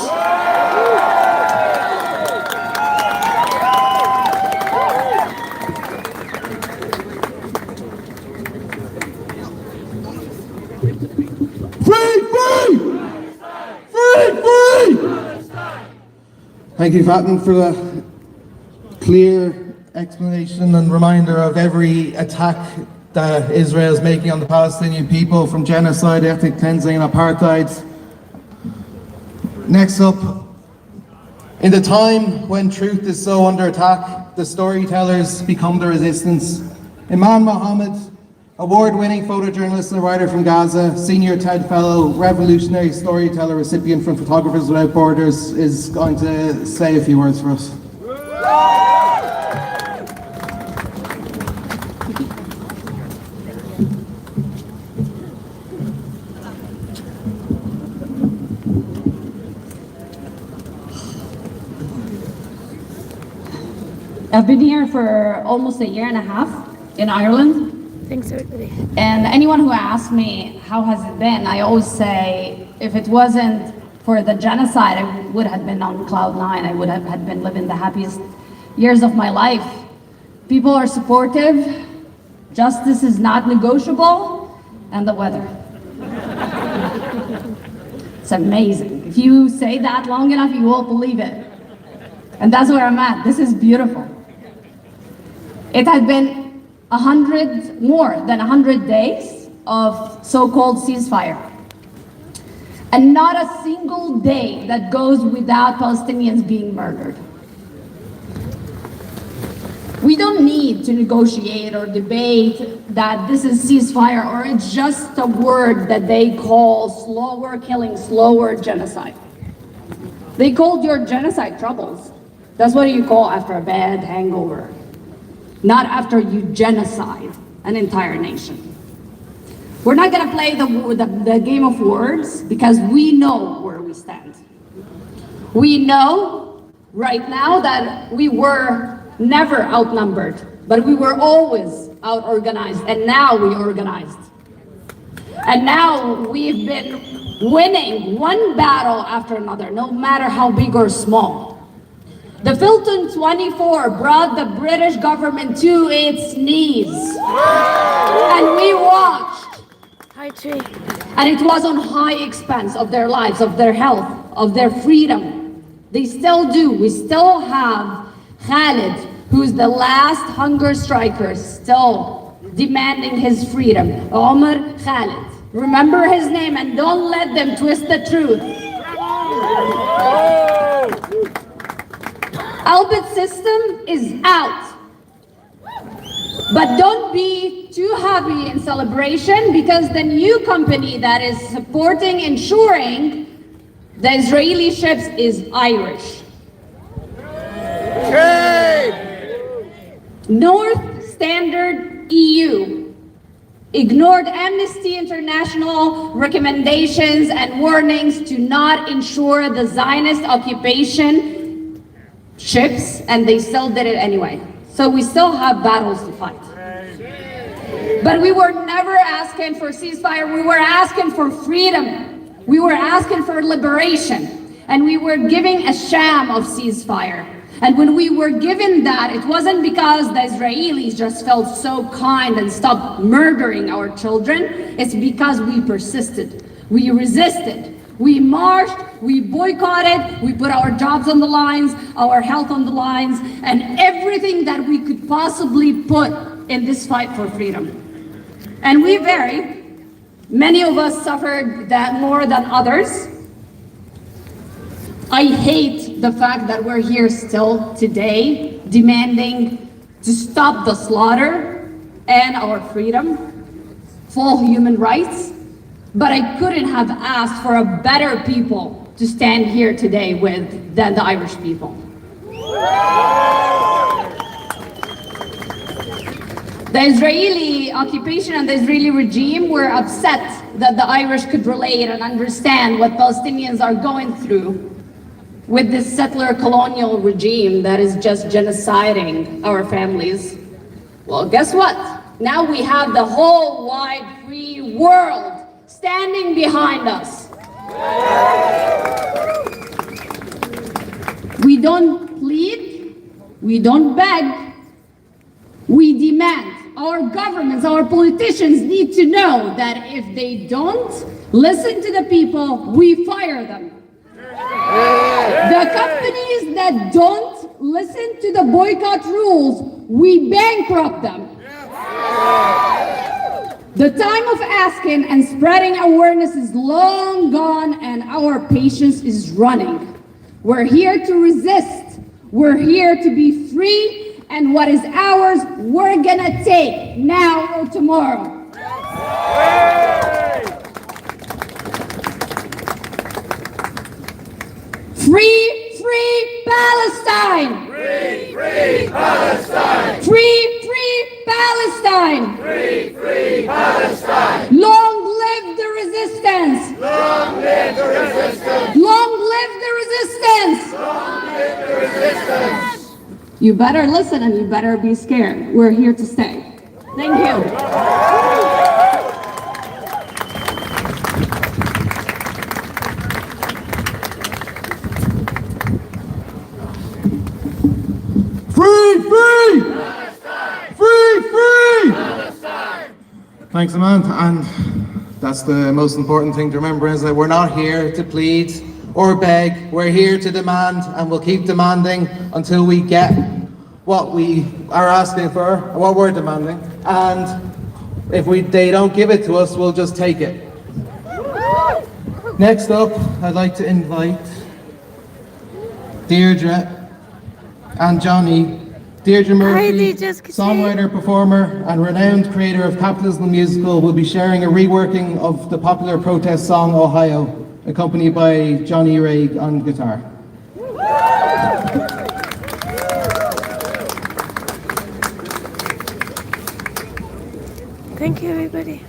Speaker 9: Thank you, Fatin, for the clear explanation and reminder of every attack that Israel is making on the Palestinian people, from genocide, ethnic cleansing and apartheid. Next up, in the time when truth is so under attack, the storytellers become the resistance. Imam Mohammed, award-winning photojournalist and writer from Gaza, senior TED Fellow, revolutionary storyteller, recipient from Photographers Without Borders, is going to say a few words for us.
Speaker 11: I've been here for almost a year and a half in Ireland.
Speaker 1: Thanks, everybody.
Speaker 11: And anyone who asks me, how has it been? I always say, if it wasn't for the genocide, I would have been on cloud nine. I would have had been living the happiest years of my life. People are supportive. Justice is not negotiable. And the weather. It's amazing. If you say that long enough, you won't believe it. And that's where I'm at. This is beautiful. It had been more than 100 days of so-called ceasefire. And not a single day that goes without Palestinians being murdered. We don't need to negotiate or debate that this is ceasefire or it's just a word that they call slower killing, slower genocide. They called your genocide troubles. That's what you call after a bad hangover. Not after you genocide an entire nation. We're not gonna play the game of words because we know where we stand. We know right now that we were never outnumbered, but we were always out-organized, and now we organized. And now we've been winning one battle after another, no matter how big or small. The Filton 24 brought the British government to its knees. And we watched.
Speaker 1: Hi, Tree.
Speaker 11: And it was on high expense of their lives, of their health, of their freedom. They still do. We still have Khalid, who's the last hunger striker, still demanding his freedom. Omar Khalid. Remember his name and don't let them twist the truth. Albert system is out. But don't be too happy in celebration because the new company that is supporting, ensuring the Israeli ships is Irish. North Standard EU ignored Amnesty International recommendations and warnings to not ensure the Zionist occupation ships, and they still did it anyway. So we still have battles to fight. But we were never asking for ceasefire. We were asking for freedom. We were asking for liberation. And we were giving a sham of ceasefire. And when we were given that, it wasn't because the Israelis just felt so kind and stopped murdering our children. It's because we persisted. We resisted. We marched, we boycotted, we put our jobs on the lines, our health on the lines, and everything that we could possibly put in this fight for freedom. And we vary. Many of us suffered that more than others. I hate the fact that we're here still today demanding to stop the slaughter and our freedom, full human rights. But I couldn't have asked for a better people to stand here today with than the Irish people. The Israeli occupation and the Israeli regime were upset that the Irish could relate and understand what Palestinians are going through with this settler colonial regime that is just genociding our families. Well, guess what? Now we have the whole wide free world standing behind us. We don't plead, we don't beg, we demand. Our governments, our politicians need to know that if they don't listen to the people, we fire them. The companies that don't listen to the boycott rules, we bankrupt them. The time of asking and spreading awareness is long gone and our patience is running. We're here to resist. We're here to be free, and what is ours, we're gonna take now or tomorrow. Free, free Palestine!
Speaker 9: Free, free Palestine!
Speaker 11: Free, free Palestine!
Speaker 9: Free, free Palestine!
Speaker 11: Long live the resistance!
Speaker 9: Long live the resistance!
Speaker 11: Long live the resistance!
Speaker 9: Long live the resistance!
Speaker 11: You better listen and you better be scared. We're here to stay. Thank you.
Speaker 9: Free, free! Palestine! Free, free! Palestine!
Speaker 8: Thanks, Amanda. And that's the most important thing to remember, is that we're not here to plead or beg. We're here to demand, and we'll keep demanding until we get what we are asking for, what we're demanding. And if they don't give it to us, we'll just take it. Next up, I'd like to invite Deirdre and Johnny. Deirdre Murphy, songwriter, performer, and renowned creator of Capitalism the Musical, will be sharing a reworking of the popular protest song Ohio, accompanied by Johnny Ray on guitar.
Speaker 1: Thank you, everybody.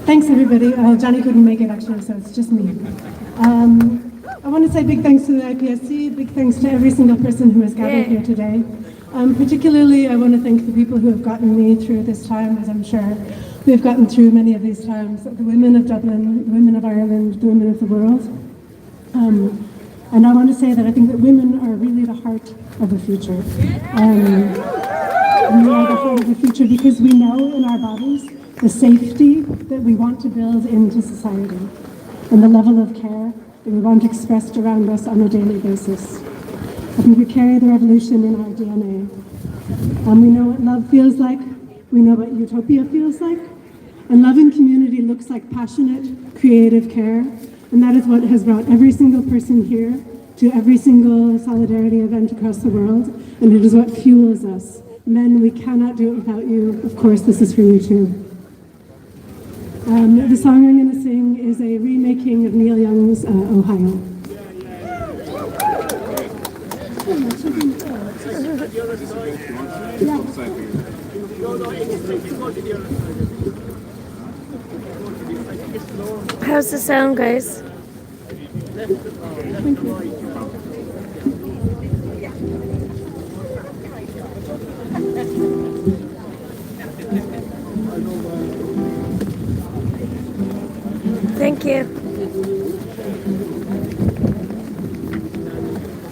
Speaker 12: Thanks, everybody. Johnny couldn't make it, actually, so it's just me. I want to say big thanks to the IPSC, big thanks to every single person who has gathered here today. Particularly, I want to thank the people who have gotten me through this time, as I'm sure we've gotten through many of these times. The women of Dublin, the women of Ireland, the women of the world. And I want to say that I think that women are really the heart of the future. We are the heart of the future because we know in our bodies the safety that we want to build into society and the level of care that we want expressed around us on a daily basis. I think we carry the revolution in our DNA. We know what love feels like. We know what utopia feels like. And love in community looks like passionate, creative care. And that is what has brought every single person here to every single solidarity event across the world. And it is what fuels us. Men, we cannot do it without you. Of course, this is for you too. The song I'm going to sing is a remaking of Neil Young's Ohio.
Speaker 1: How's the sound, guys? Thank you.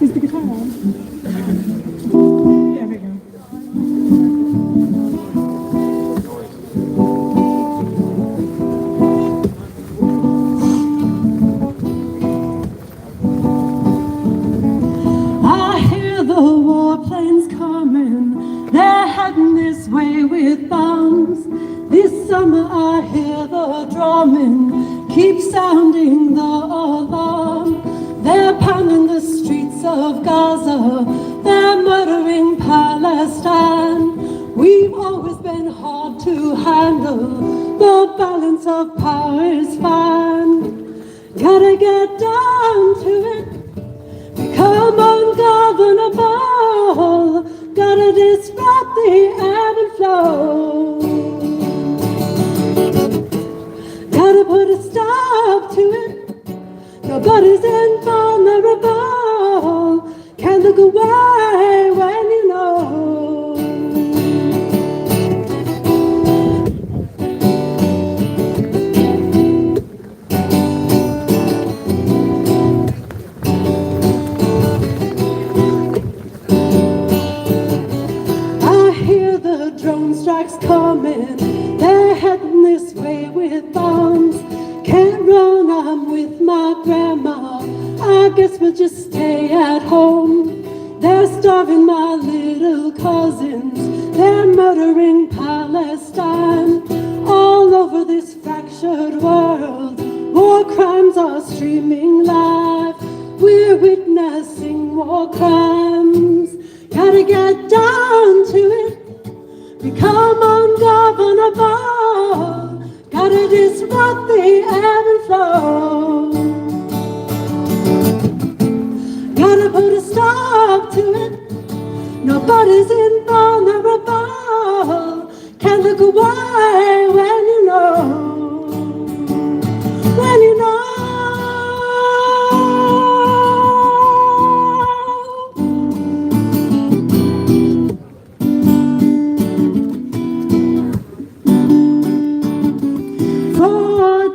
Speaker 12: Is the guitar on? There we go.
Speaker 13: I hear the warplanes coming, they're heading this way with bombs. This summer I hear the drumming, keep sounding the alarm. They're pounding the streets of Gaza, they're murdering Palestine. We've always been hard to handle, the balance of power is fine. Gotta get down to it, become ungovernable, gotta disrupt the ebb and flow. Gotta put a stop to it, nobody's invulnerable, can't look away when you know. Drone strikes coming, they're heading this way with bombs. Can't run, I'm with my grandma, I guess we'll just stay at home. They're starving my little cousins, they're murdering Palestine. All over this fractured world, war crimes are streaming live. We're witnessing war crimes, gotta get down to it, become ungovernable, gotta disrupt the ebb and flow. Gotta put a stop to it, nobody's invulnerable, can't look away when you know, when you know.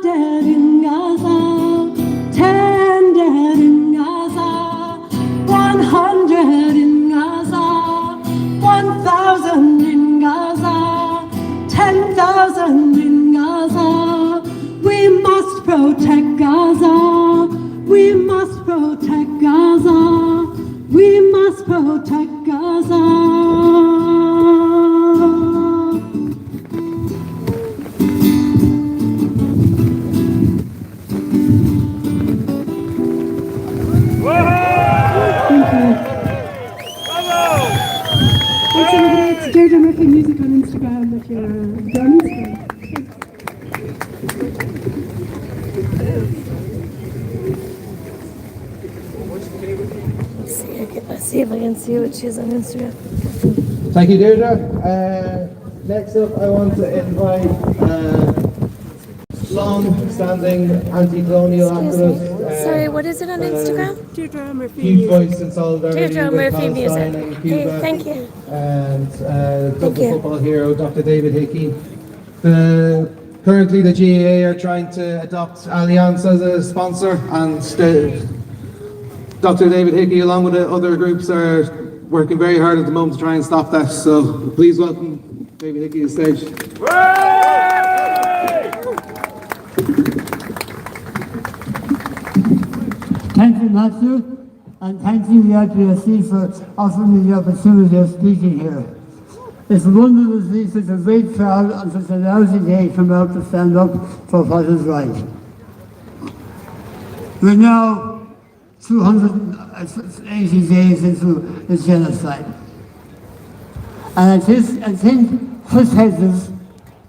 Speaker 13: Dead in Gaza, 10 dead in Gaza, 100 in Gaza, 1,000 in Gaza, 10,000 in Gaza. We must protect Gaza, we must protect Gaza, we must protect Gaza.
Speaker 12: Thanks everybody. It's Deirdre Murphy Music on Instagram if you're done.
Speaker 1: Let's see if I can see what she is on Instagram.
Speaker 8: Thank you, Deirdre. Next up, I want to invite long-standing anti-colonial activist.
Speaker 1: Sorry, what is it on Instagram?
Speaker 12: Deirdre Murphy
Speaker 8: Huge voice in solidarity
Speaker 1: Deirdre
Speaker 8: with
Speaker 1: Murphy
Speaker 8: Palestine
Speaker 1: Music.
Speaker 8: and Cuba.
Speaker 1: Hey, thank you.
Speaker 8: And Dublin football hero, Dr. David Hickey. Currently, the GAA are trying to adopt Allianz as a sponsor, and Dr. David Hickey, along with the other groups, are working very hard at the moment to try and stop that. So please welcome David Hickey to the stage.
Speaker 14: Thank you, Matthew, and thank you, the IPSC, for offering me the opportunity of speaking here. It's wonderful to see such a great crowd on such a lousy day come out to stand up for what is right. We're now 280 days into the genocide. And I think Chris Hedges,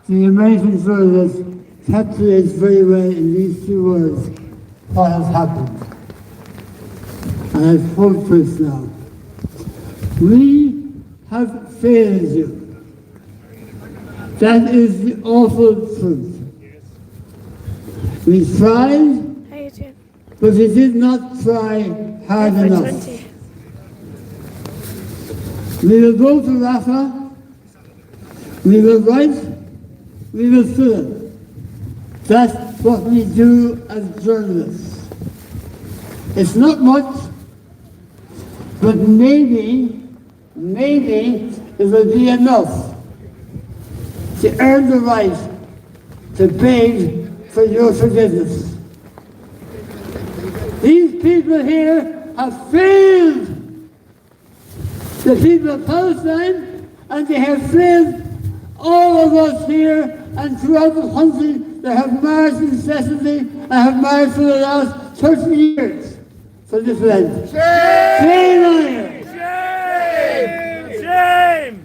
Speaker 14: the American journalist, captures very well in these few words what has happened. And I quote Chris now. We have failed you. That is the awful truth. We tried, but we did not try hard enough. We will go to Rafah, we will write, we will fill. That's what we do as journalists. It's not much, but maybe it will be enough to earn the right to beg for your forgiveness. These people here have failed the people of Palestine, and they have failed all of us here and throughout the country. They have marched incessantly and have marched for the last 30 years for this land. Shame on you!
Speaker 9: Shame!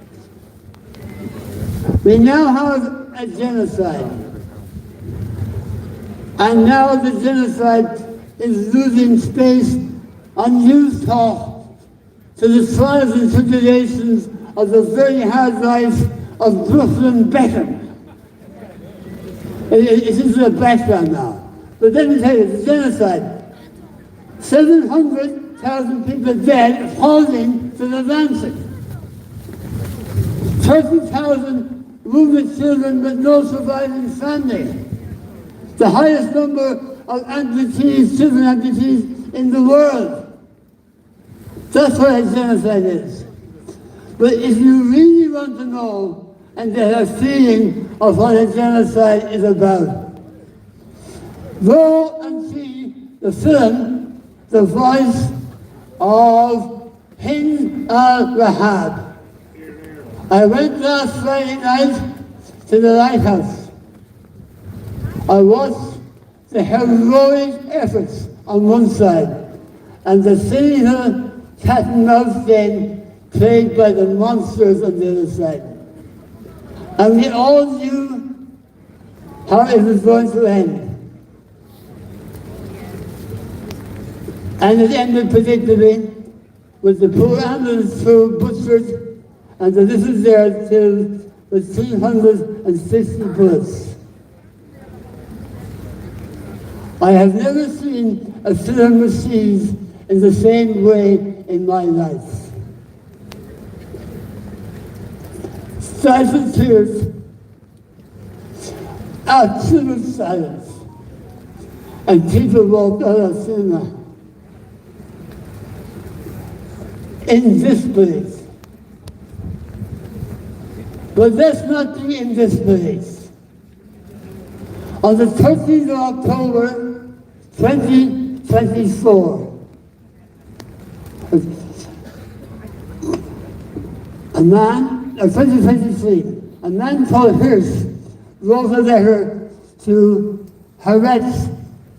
Speaker 14: We now have a genocide. And now the genocide is losing space on news talk to the trials and tribulations of the very hard life of Brooklyn Beckham. It is a background now. But let me tell you, the genocide, 700,000 people dead according to the Lancet. 30,000 wounded children with no surviving family. The highest number of amputees, children amputees in the world. That's what a genocide is. But if you really want to know and get a feeling of what a genocide is about, go and see the film, The Voice of Hind al-Wahab. I went last Friday night to the lighthouse. I watched the heroic efforts on one side and the cynical cat and mouse game played by the monsters on the other side. And we all knew how it was going to end. And it ended predictably with the poor ambulance crew butchered and the little girl killed with 360 bullets. I have never seen a film received in the same way in my life. Stifled tears, absolute silence, and people walked out of cinema in disbelief. But let's not be in disbelief. On the 13th of October, 2024, a man, 2023, a man called Hirsch wrote a letter to Haaretz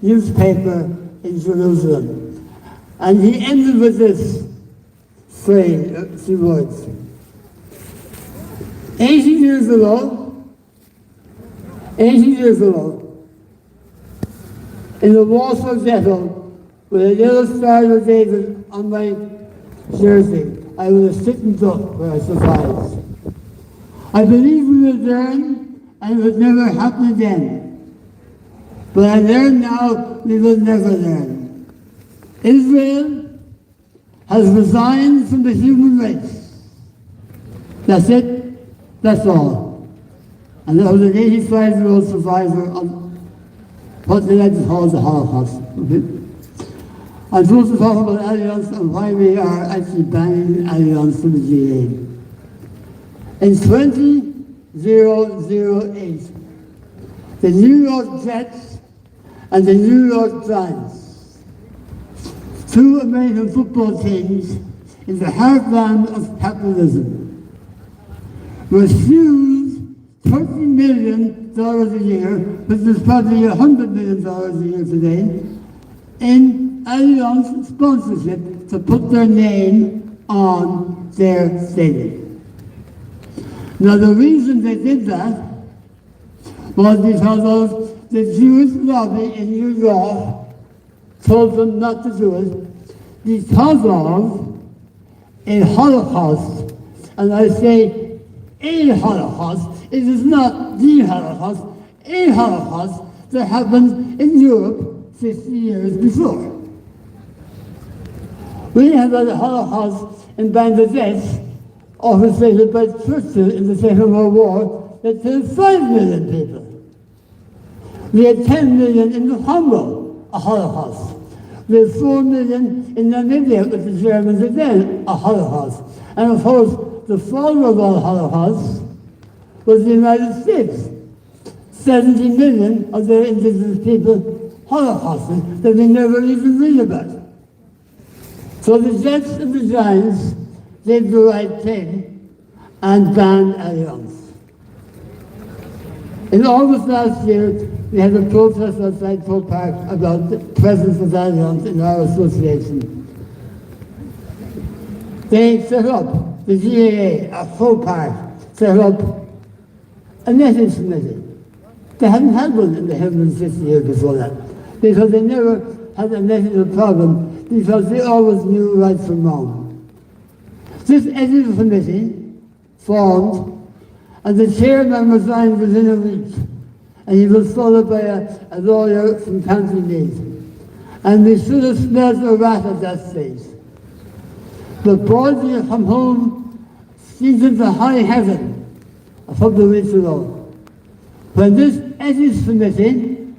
Speaker 14: newspaper in Jerusalem. And he ended with this phrase, 2 words. 80 years ago, in the Warsaw Ghetto, with a little Star of David on my jersey, I was a sitting duck where I survived. I believe we will learn and it will never happen again. But I learn now we will never learn. Israel has resigned from the human race. That's it, that's all. And I was an 85-year-old survivor of what they like to call the Holocaust. I'm supposed to talk about Allianz and why we are actually banning Allianz from the GA. In 2008, the New York Jets and the New York Giants, 2 American football teams in the heartland of capitalism, refused $30 million a year, which is probably $100 million a year today, in Allianz sponsorship to put their name on their stadium. Now the reason they did that was because of the Jewish lobby in New York told them not to do it because of a Holocaust, and I say a Holocaust, it is not the Holocaust, a Holocaust that happened in Europe 50 years before. We have had a Holocaust in Bangladesh, orchestrated by Churchill in the Second World War, that killed 5 million people. We had 10 million in the Congo, a Holocaust. We had 4 million in Namibia with the Germans again, a Holocaust. And of course, the father of all Holocausts was the United States. 70 million of their indigenous people holocausted that we never even read about. So the Jets and the Giants did the right thing and banned Alliance. In August last year, we had a protest outside Folk Park about the presence of Alliance in our association. They set up, the GAA at Folk Park, set up a netting committee. They hadn't had one in the 150 years before that, because they never had a netting problem, because they always knew right from wrong. This ethical committee formed, and the chairman resigned within a week, and he was followed by a lawyer from County Meath. And we should have smelled a rat at that stage. But boarding from home seasoned to high heaven a couple of weeks ago, when this ethics committee,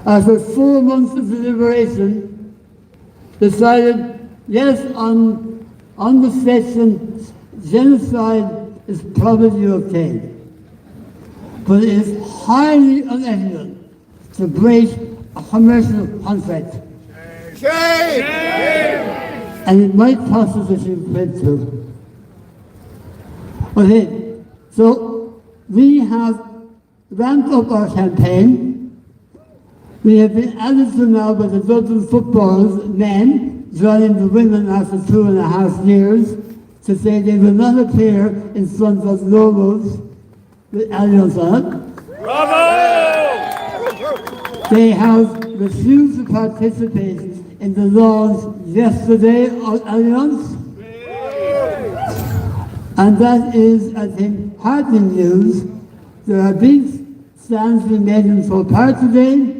Speaker 14: after 4 months of deliberation, decided, yes, on the section, genocide is probably okay. But it is highly unethical to break a commercial contract.
Speaker 9: Shame!
Speaker 14: And it might cost us a few quid too. Okay, so we have ramped up our campaign. We have been added to now by the Dublin footballers, men, joining the women after 2.5 years, to say they will not appear in front of logos with Alliance on it.
Speaker 9: Bravo!
Speaker 14: They have refused to participate in the launch yesterday of Alliance. And that is, I think, heartening news. There are big stands being made in Folk Park today,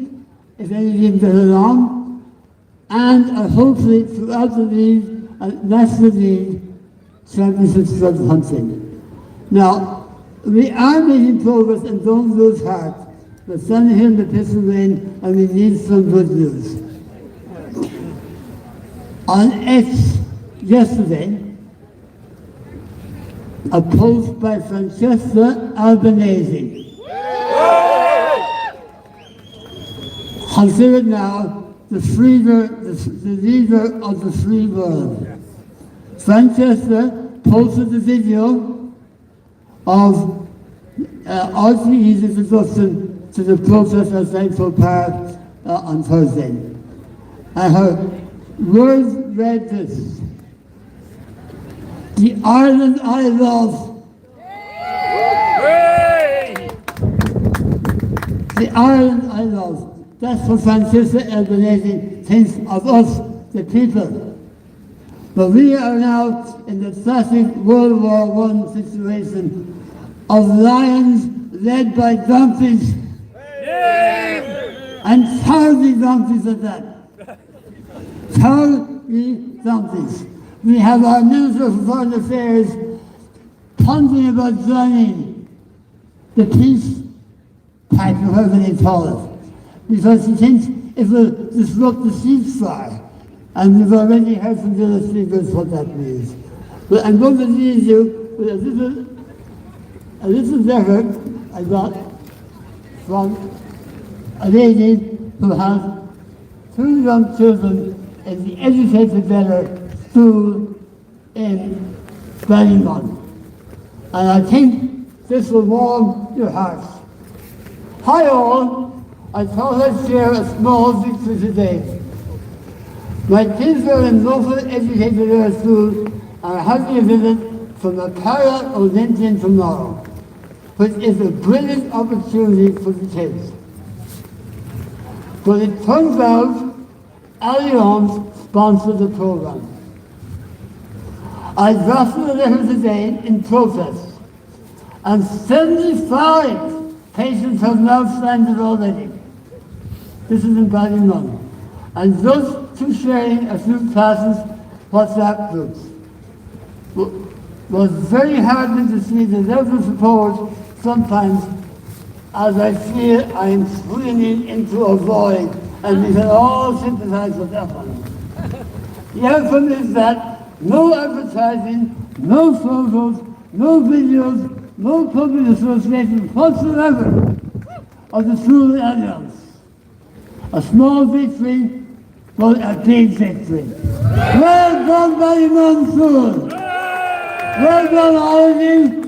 Speaker 14: if any of you get along, and hopefully throughout the league, National League Championships for hunting. Now, we are making progress and don't lose heart. We're standing here in the pistol rain and we need some good news. On X yesterday, a post by Francesca Albanese, considered now the leader of the free world. Francesca posted a video of RTE's introduction to the protest outside Folk Park on Thursday. And her words read this: "The Ireland I love." The Ireland I love. That's what Francesca Albanese thinks of us, the people. But we are now in the classic World War I situation of lions led by donkeys. And cowardly donkeys at that. Cowardly donkeys. We have our Minister of Foreign Affairs pondering about joining the peace pact, whatever they call it, because he thinks it will disrupt the ceasefire. And we've already heard from the other speakers what that means. But I'm going to leave you with a little letter I got from a lady who has 2 young children in the educated better school in Ballymon. And I think this will warm your hearts. Hi all, I thought I'd share a small victory today. My kids are in local educated area school and are having a visit from a para-Olympian tomorrow, which is a brilliant opportunity for the kids. But it turns out Alliance sponsored the program. I drafted a letter today in protest, and 75 patients have now signed it already. This is in Ballymun. And just to sharing a few classes WhatsApp groups. Was very heartening to see the level of support sometimes as I feel I'm swinging into a void, and we can all sympathize with that one. The outcome is that no advertising, no photos, no videos, no public association whatsoever of the True Alliance. A small victory, but a big victory. Well done, Ballymun. Well done, all of you.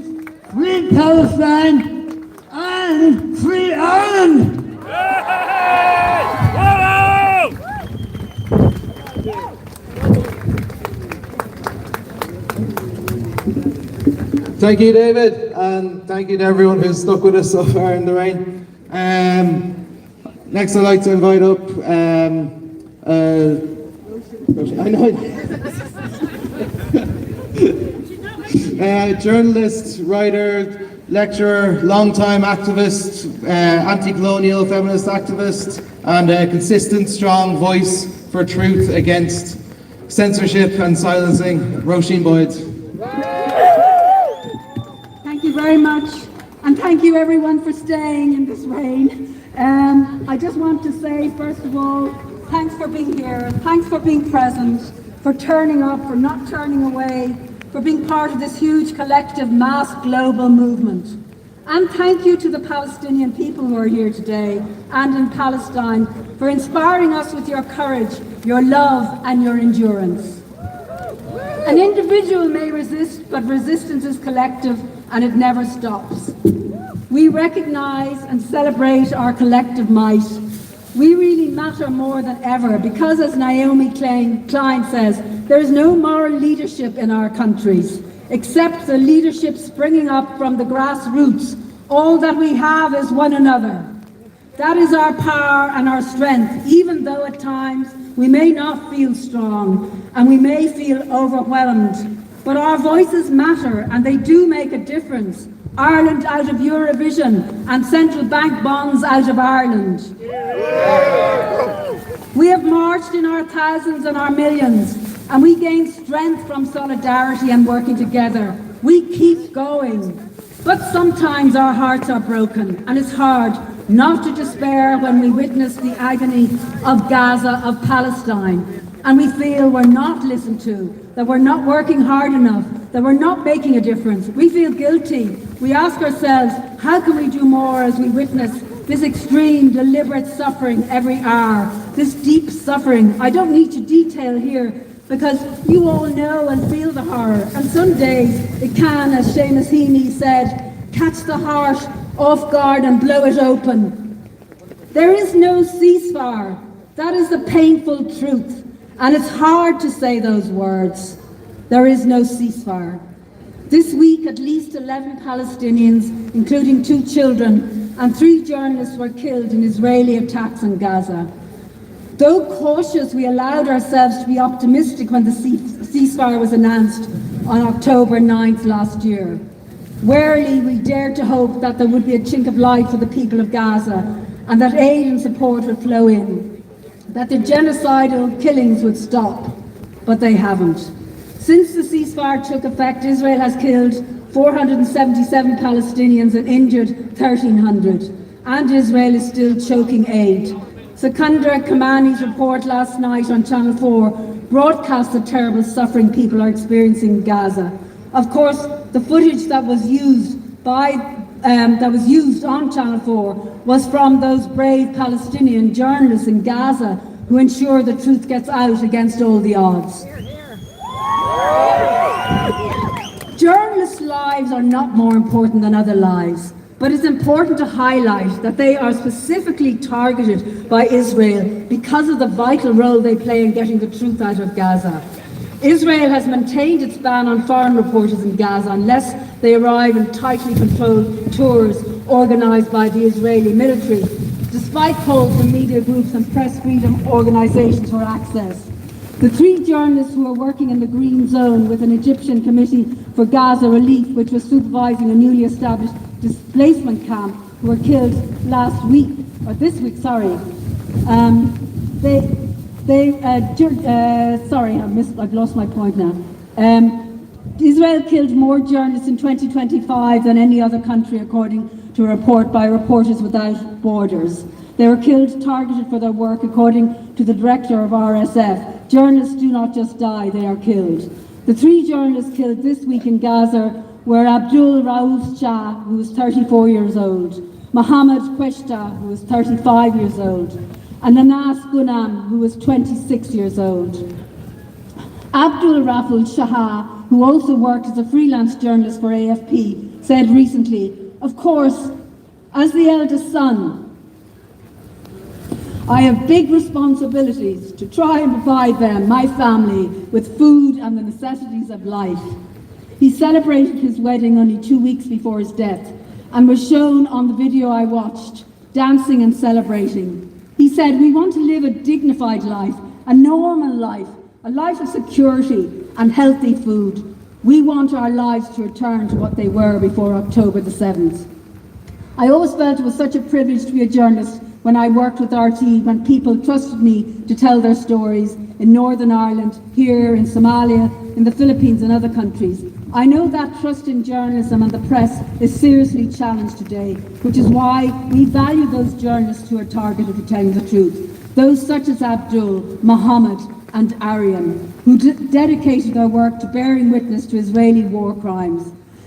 Speaker 14: Free Palestine and free Ireland.
Speaker 8: Thank you, David, and thank you to everyone who's stuck with us so far in the rain. Next, I'd like to invite up journalist, writer, lecturer, long-time activist, anti-colonial feminist activist, and a consistent, strong voice for truth against censorship and silencing, Roisin Boyd.
Speaker 15: Thank you very much, and thank you everyone for staying in this rain. I just want to say, first of all, thanks for being here, thanks for being present, for turning up, for not turning away, for being part of this huge collective mass global movement. And thank you to the Palestinian people who are here today and in Palestine for inspiring us with your courage, your love and your endurance. An individual may resist, but resistance is collective and it never stops. We recognize and celebrate our collective might. We really matter more than ever because, as Naomi Klein says, there is no moral leadership in our countries except the leadership springing up from the grassroots. All that we have is one another. That is our power and our strength, even though at times we may not feel strong and we may feel overwhelmed. But our voices matter and they do make a difference. Ireland out of Eurovision and central bank bonds out of Ireland. We have marched in our thousands and our millions, and we gain strength from solidarity and working together. We keep going. But sometimes our hearts are broken, and it's hard not to despair when we witness the agony of Gaza, of Palestine, and we feel we're not listened to, that we're not working hard enough, that we're not making a difference. We feel guilty. We ask ourselves, how can we do more as we witness this extreme, deliberate suffering every hour, this deep suffering? I don't need to detail here because you all know and feel the horror. And some days it can, as Seamus Heaney said, catch the heart off guard and blow it open. There is no ceasefire. That is the painful truth. And it's hard to say those words. There is no ceasefire. This week, at least 11 Palestinians, including 2 children, and 3 journalists were killed in Israeli attacks on Gaza. Though cautious, we allowed ourselves to be optimistic when the ceasefire was announced on October 9th last year. Warily, we dared to hope that there would be a chink of light for the people of Gaza and that aid and support would flow in, that the genocidal killings would stop, but they haven't. Since the ceasefire took effect, Israel has killed 477 Palestinians and injured 1,300, and Israel is still choking aid. Secundra Kamani's report last night on Channel 4 broadcast the terrible suffering people are experiencing in Gaza. Of course, the footage that was used on Channel 4 was from those brave Palestinian journalists in Gaza who ensure the truth gets out against all the odds. Journalists' lives are not more important than other lives, but it's important to highlight that they are specifically targeted by Israel because of the vital role they play in getting the truth out of Gaza. Israel has maintained its ban on foreign reporters in Gaza unless they arrive in tightly controlled tours organised by the Israeli military, despite calls from media groups and press freedom organisations for access. The 3 journalists who are working in the Green Zone with an Egyptian Committee for Gaza Relief, which was supervising a newly established displacement camp, who were killed this week, sorry. I've lost my point now. Israel killed more journalists in 2025 than any other country, according to a report by Reporters Without Borders. They were killed, targeted for their work, according to the director of RSF. Journalists do not just die, they are killed. The 3 journalists killed this week in Gaza were Abdul Rauf Shah, who was 34 years old, Mohammed Queshta, who was 35 years old, and Anas Ghulam, who was 26 years old. Abdul Rauf Shah, who also worked as a freelance journalist for AFP, said recently, "Of course, as the eldest son, I have big responsibilities to try and provide them, my family, with food and the necessities of life." He celebrated his wedding only 2 weeks before his death and was shown on the video I watched, dancing and celebrating. He said, "We want to live a dignified life, a normal life, a life of security and healthy food. We want our lives to return to what they were before October the 7th. I always felt it was such a privilege to be a journalist when I worked with RT, when people trusted me to tell their stories in Northern Ireland, here in Somalia, in the Philippines and other countries. I know that trust in journalism and the press is seriously challenged today, which is why we value those journalists who are targeted for telling the truth. Those such as Abdul, Mohammed and Aryan, who dedicated their work to bearing witness to Israeli war crimes.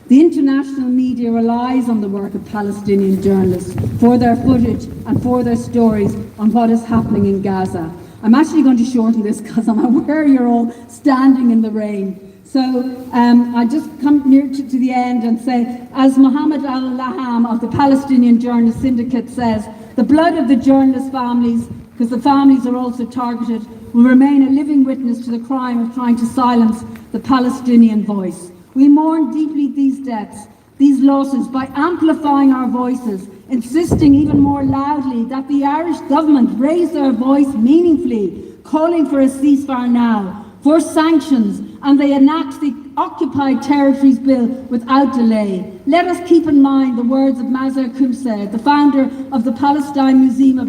Speaker 15: The international media relies on the work of Palestinian journalists for their footage and for their stories on what is happening in Gaza. I'm actually going to shorten this because I'm aware you're all standing in the rain. So I just come near to the end and say, as Mohammed Al-Laham of the Palestinian Journalist Syndicate says, the blood of the journalist families, because the families are also targeted, will remain a living witness to the crime of trying to silence the Palestinian voice. We mourn deeply these deaths, these losses, by amplifying our voices, insisting even more loudly that the Irish government raise their voice meaningfully, calling for a ceasefire now, for sanctions, and they enact the Occupied Territories Bill without delay. Let us keep in mind the words of Mazar Qumseh, the founder of the Palestine Museum of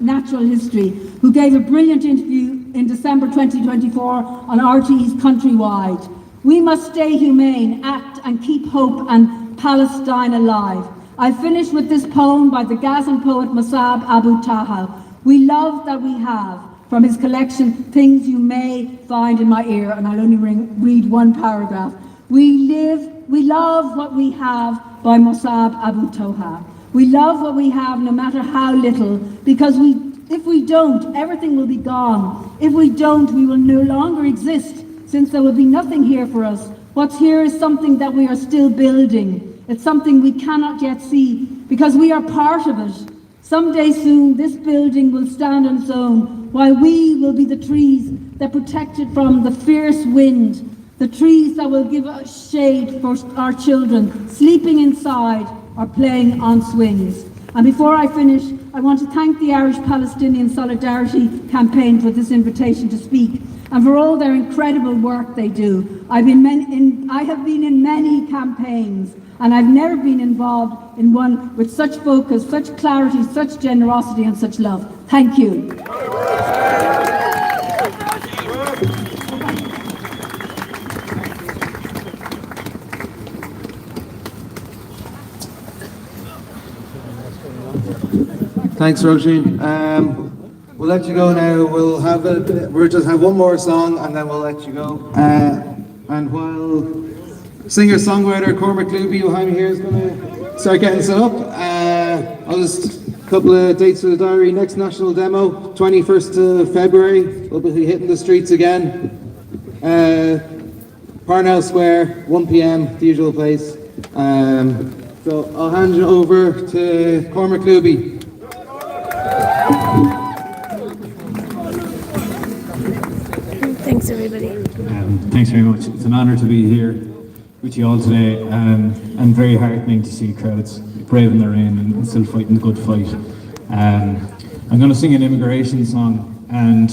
Speaker 15: Natural History, who gave a brilliant interview in December 2024 on RTE's Countrywide. We must stay humane, act and keep hope and Palestine alive. I finish with this poem by the Gazan poet Mossab Abu Taha. We love that we have, from his collection Things You May Find in My Ear, and I'll only read one paragraph. We love what we have by Mossab Abu Taha. We love what we have no matter how little, because if we don't, everything will be gone. If we don't, we will no longer exist, since there will be nothing here for us. What's here is something that we are still building. It's something we cannot yet see, because we are part of it. Someday soon, this building will stand on its own, while we will be the trees that protect it from the fierce wind, the trees that will give us shade for our children, sleeping inside or playing on swings. And before I finish, I want to thank the Irish-Palestinian Solidarity Campaign for this invitation to speak, and for all their incredible work they do. I have been in many campaigns, and I've never been involved in one with such focus, such clarity, such generosity and such love. Thank you.
Speaker 8: Thanks, Roisin. We'll let you go now. We'll just have one more song and then we'll let you go. And while singer-songwriter Cormac Luby behind me here is going to start getting set up, I'll just a couple of dates for the diary. Next national demo, 21st of February. We'll be hitting the streets again. Parnell Square, 1 p.m, the usual place. So I'll hand you over to Cormac Luby.
Speaker 1: Thanks, everybody.
Speaker 16: Thanks very much. It's an honour to be here with you all today, and very heartening to see crowds braving the rain and still fighting the good fight. I'm going to sing an immigration song, and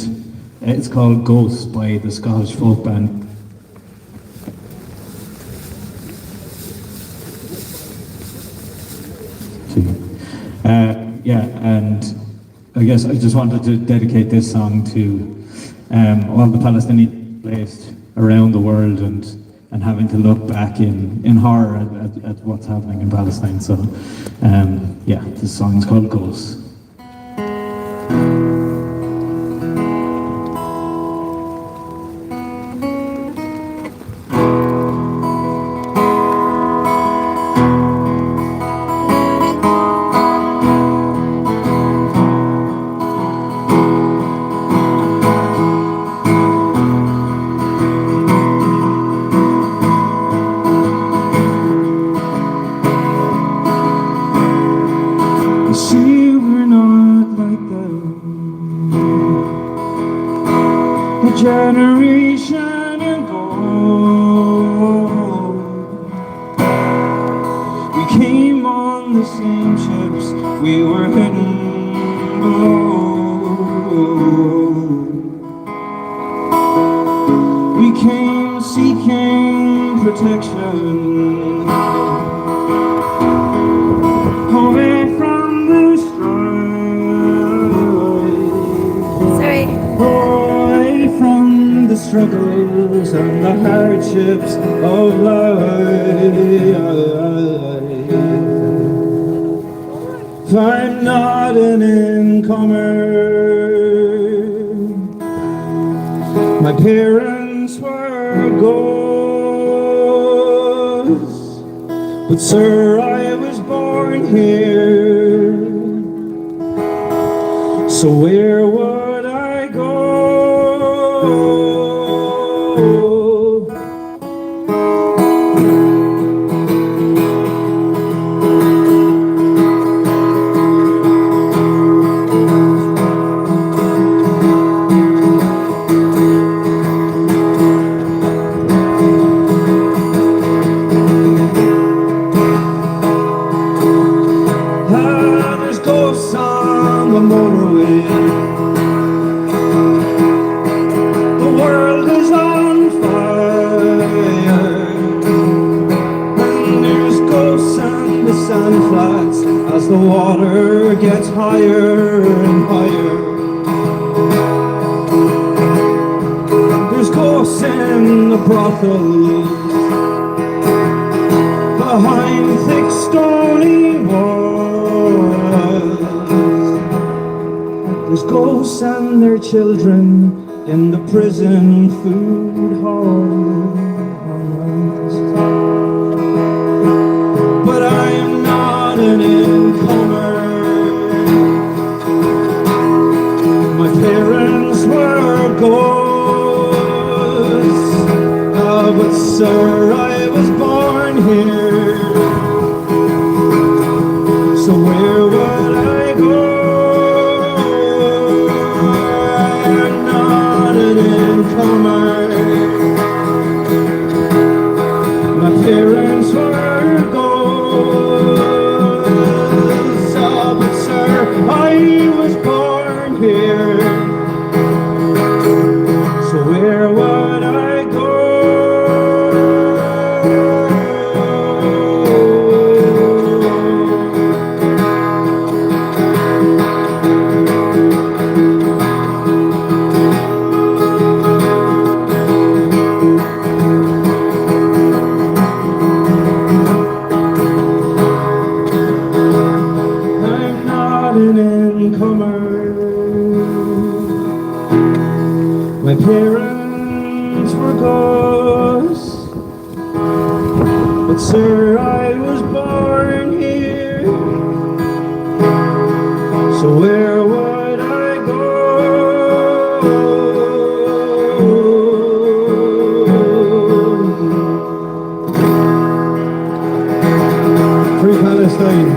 Speaker 16: It's called Ghost by the Scottish folk band. And I guess I just wanted to dedicate this song to all the Palestinians placed around the world and having to look back in horror at what's happening in Palestine. So this song is called Ghost.
Speaker 17: Generation ago, we came on the same ships, we were hidden below. We came seeking protection away from the strife.
Speaker 1: Sorry.
Speaker 17: From the struggles and the hardships of life. I'm not an incomer. My parents were ghosts, but sir, I was born here. So where would I go? There's ghosts on the motorway. The world is on fire, and there's ghosts on the sand flats as the water gets higher and higher. There's ghosts in the brothels behind thick stony walls. There's ghosts and their children in the prison food halls. But I am not an incomer. My parents were ghosts, but sir, I was born here. So where would I go? I'm not an incomer. My parents were ghosts, but sir, I was born here. So where would I go? My parents were ghosts, but sir, I was born here. So where would I go? Free Palestine.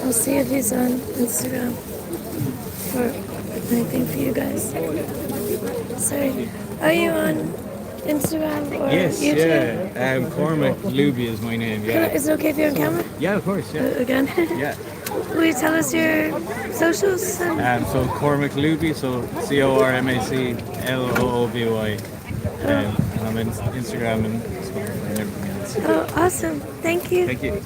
Speaker 1: I'll see if he's on Instagram. Or anything for you guys. Sorry. Are you on Instagram or YouTube?
Speaker 18: Yeah. Cormac Luby is my name. Yeah.
Speaker 1: Is it okay if you're on camera?
Speaker 18: Yeah, of course. Yeah.
Speaker 1: Again?
Speaker 18: Yeah.
Speaker 1: Will you tell us your socials?
Speaker 18: So Cormac Luby, so CORMACLOOBY. And I'm on Instagram and everything else.
Speaker 1: Oh, awesome. Thank you.
Speaker 18: Thank you.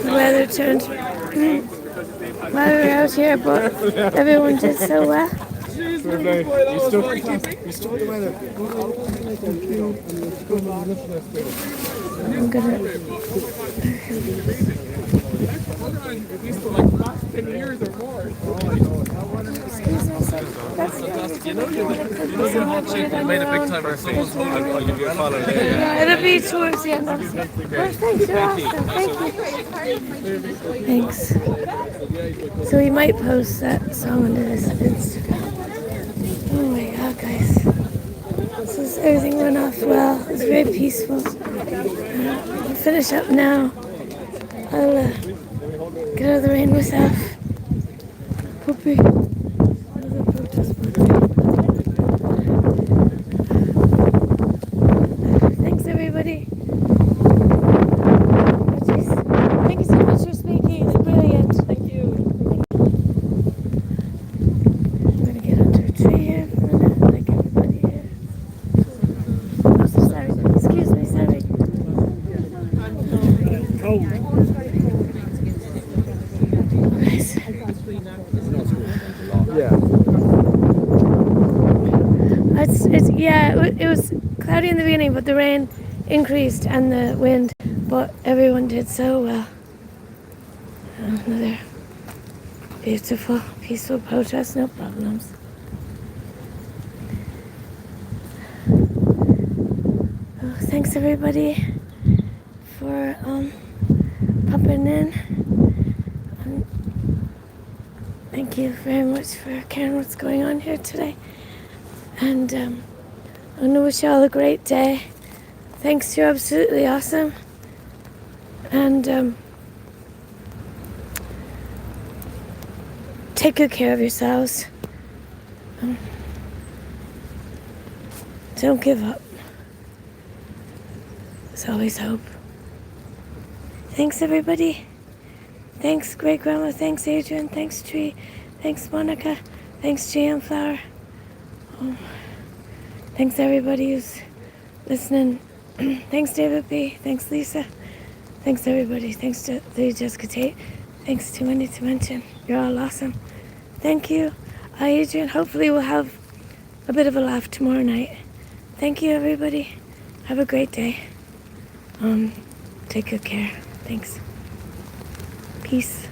Speaker 1: The weather turned while we were out here, but everyone did so well.
Speaker 9: You stuck the weather.
Speaker 1: I'm gonna.
Speaker 18: Made a big time for someone's home. I'll give you a follow.
Speaker 1: Yeah, it'll be towards the end of it. Well, thanks, you're awesome. Thank you. Thanks. So we might post that song on this Instagram. Oh my god, guys. So everything went off well. It was very peaceful. I'll finish up now. I'll get out of the rain myself. Puppy. Thanks, everybody. Thank you so much for speaking. It's brilliant. Thank you. I'm going to get under a tree here for a minute, like everybody here. Oh, so sorry. Excuse me, sorry. It was cloudy in the beginning, but the rain increased and the wind, but everyone did so well. Another beautiful, peaceful protest, no problems. Oh, thanks everybody for popping in. Thank you very much for caring what's going on here today. And I'm going to wish you all a great day. Thanks, you're absolutely awesome. And take good care of yourselves. Don't give up. There's always hope. Thanks, everybody. Thanks, Great Grandma. Thanks, Adrian. Thanks, Tree. Thanks, Monica. Thanks, Jam Flower. Thanks everybody who's listening. Thanks David B. Thanks Lisa. Thanks everybody. Thanks to Jessica Tate. Thanks too many to mention. You're all awesome. Thank you. Adrian. Hopefully we'll have a bit of a laugh tomorrow night. Thank you everybody. Have a great day. Take good care. Thanks. Peace.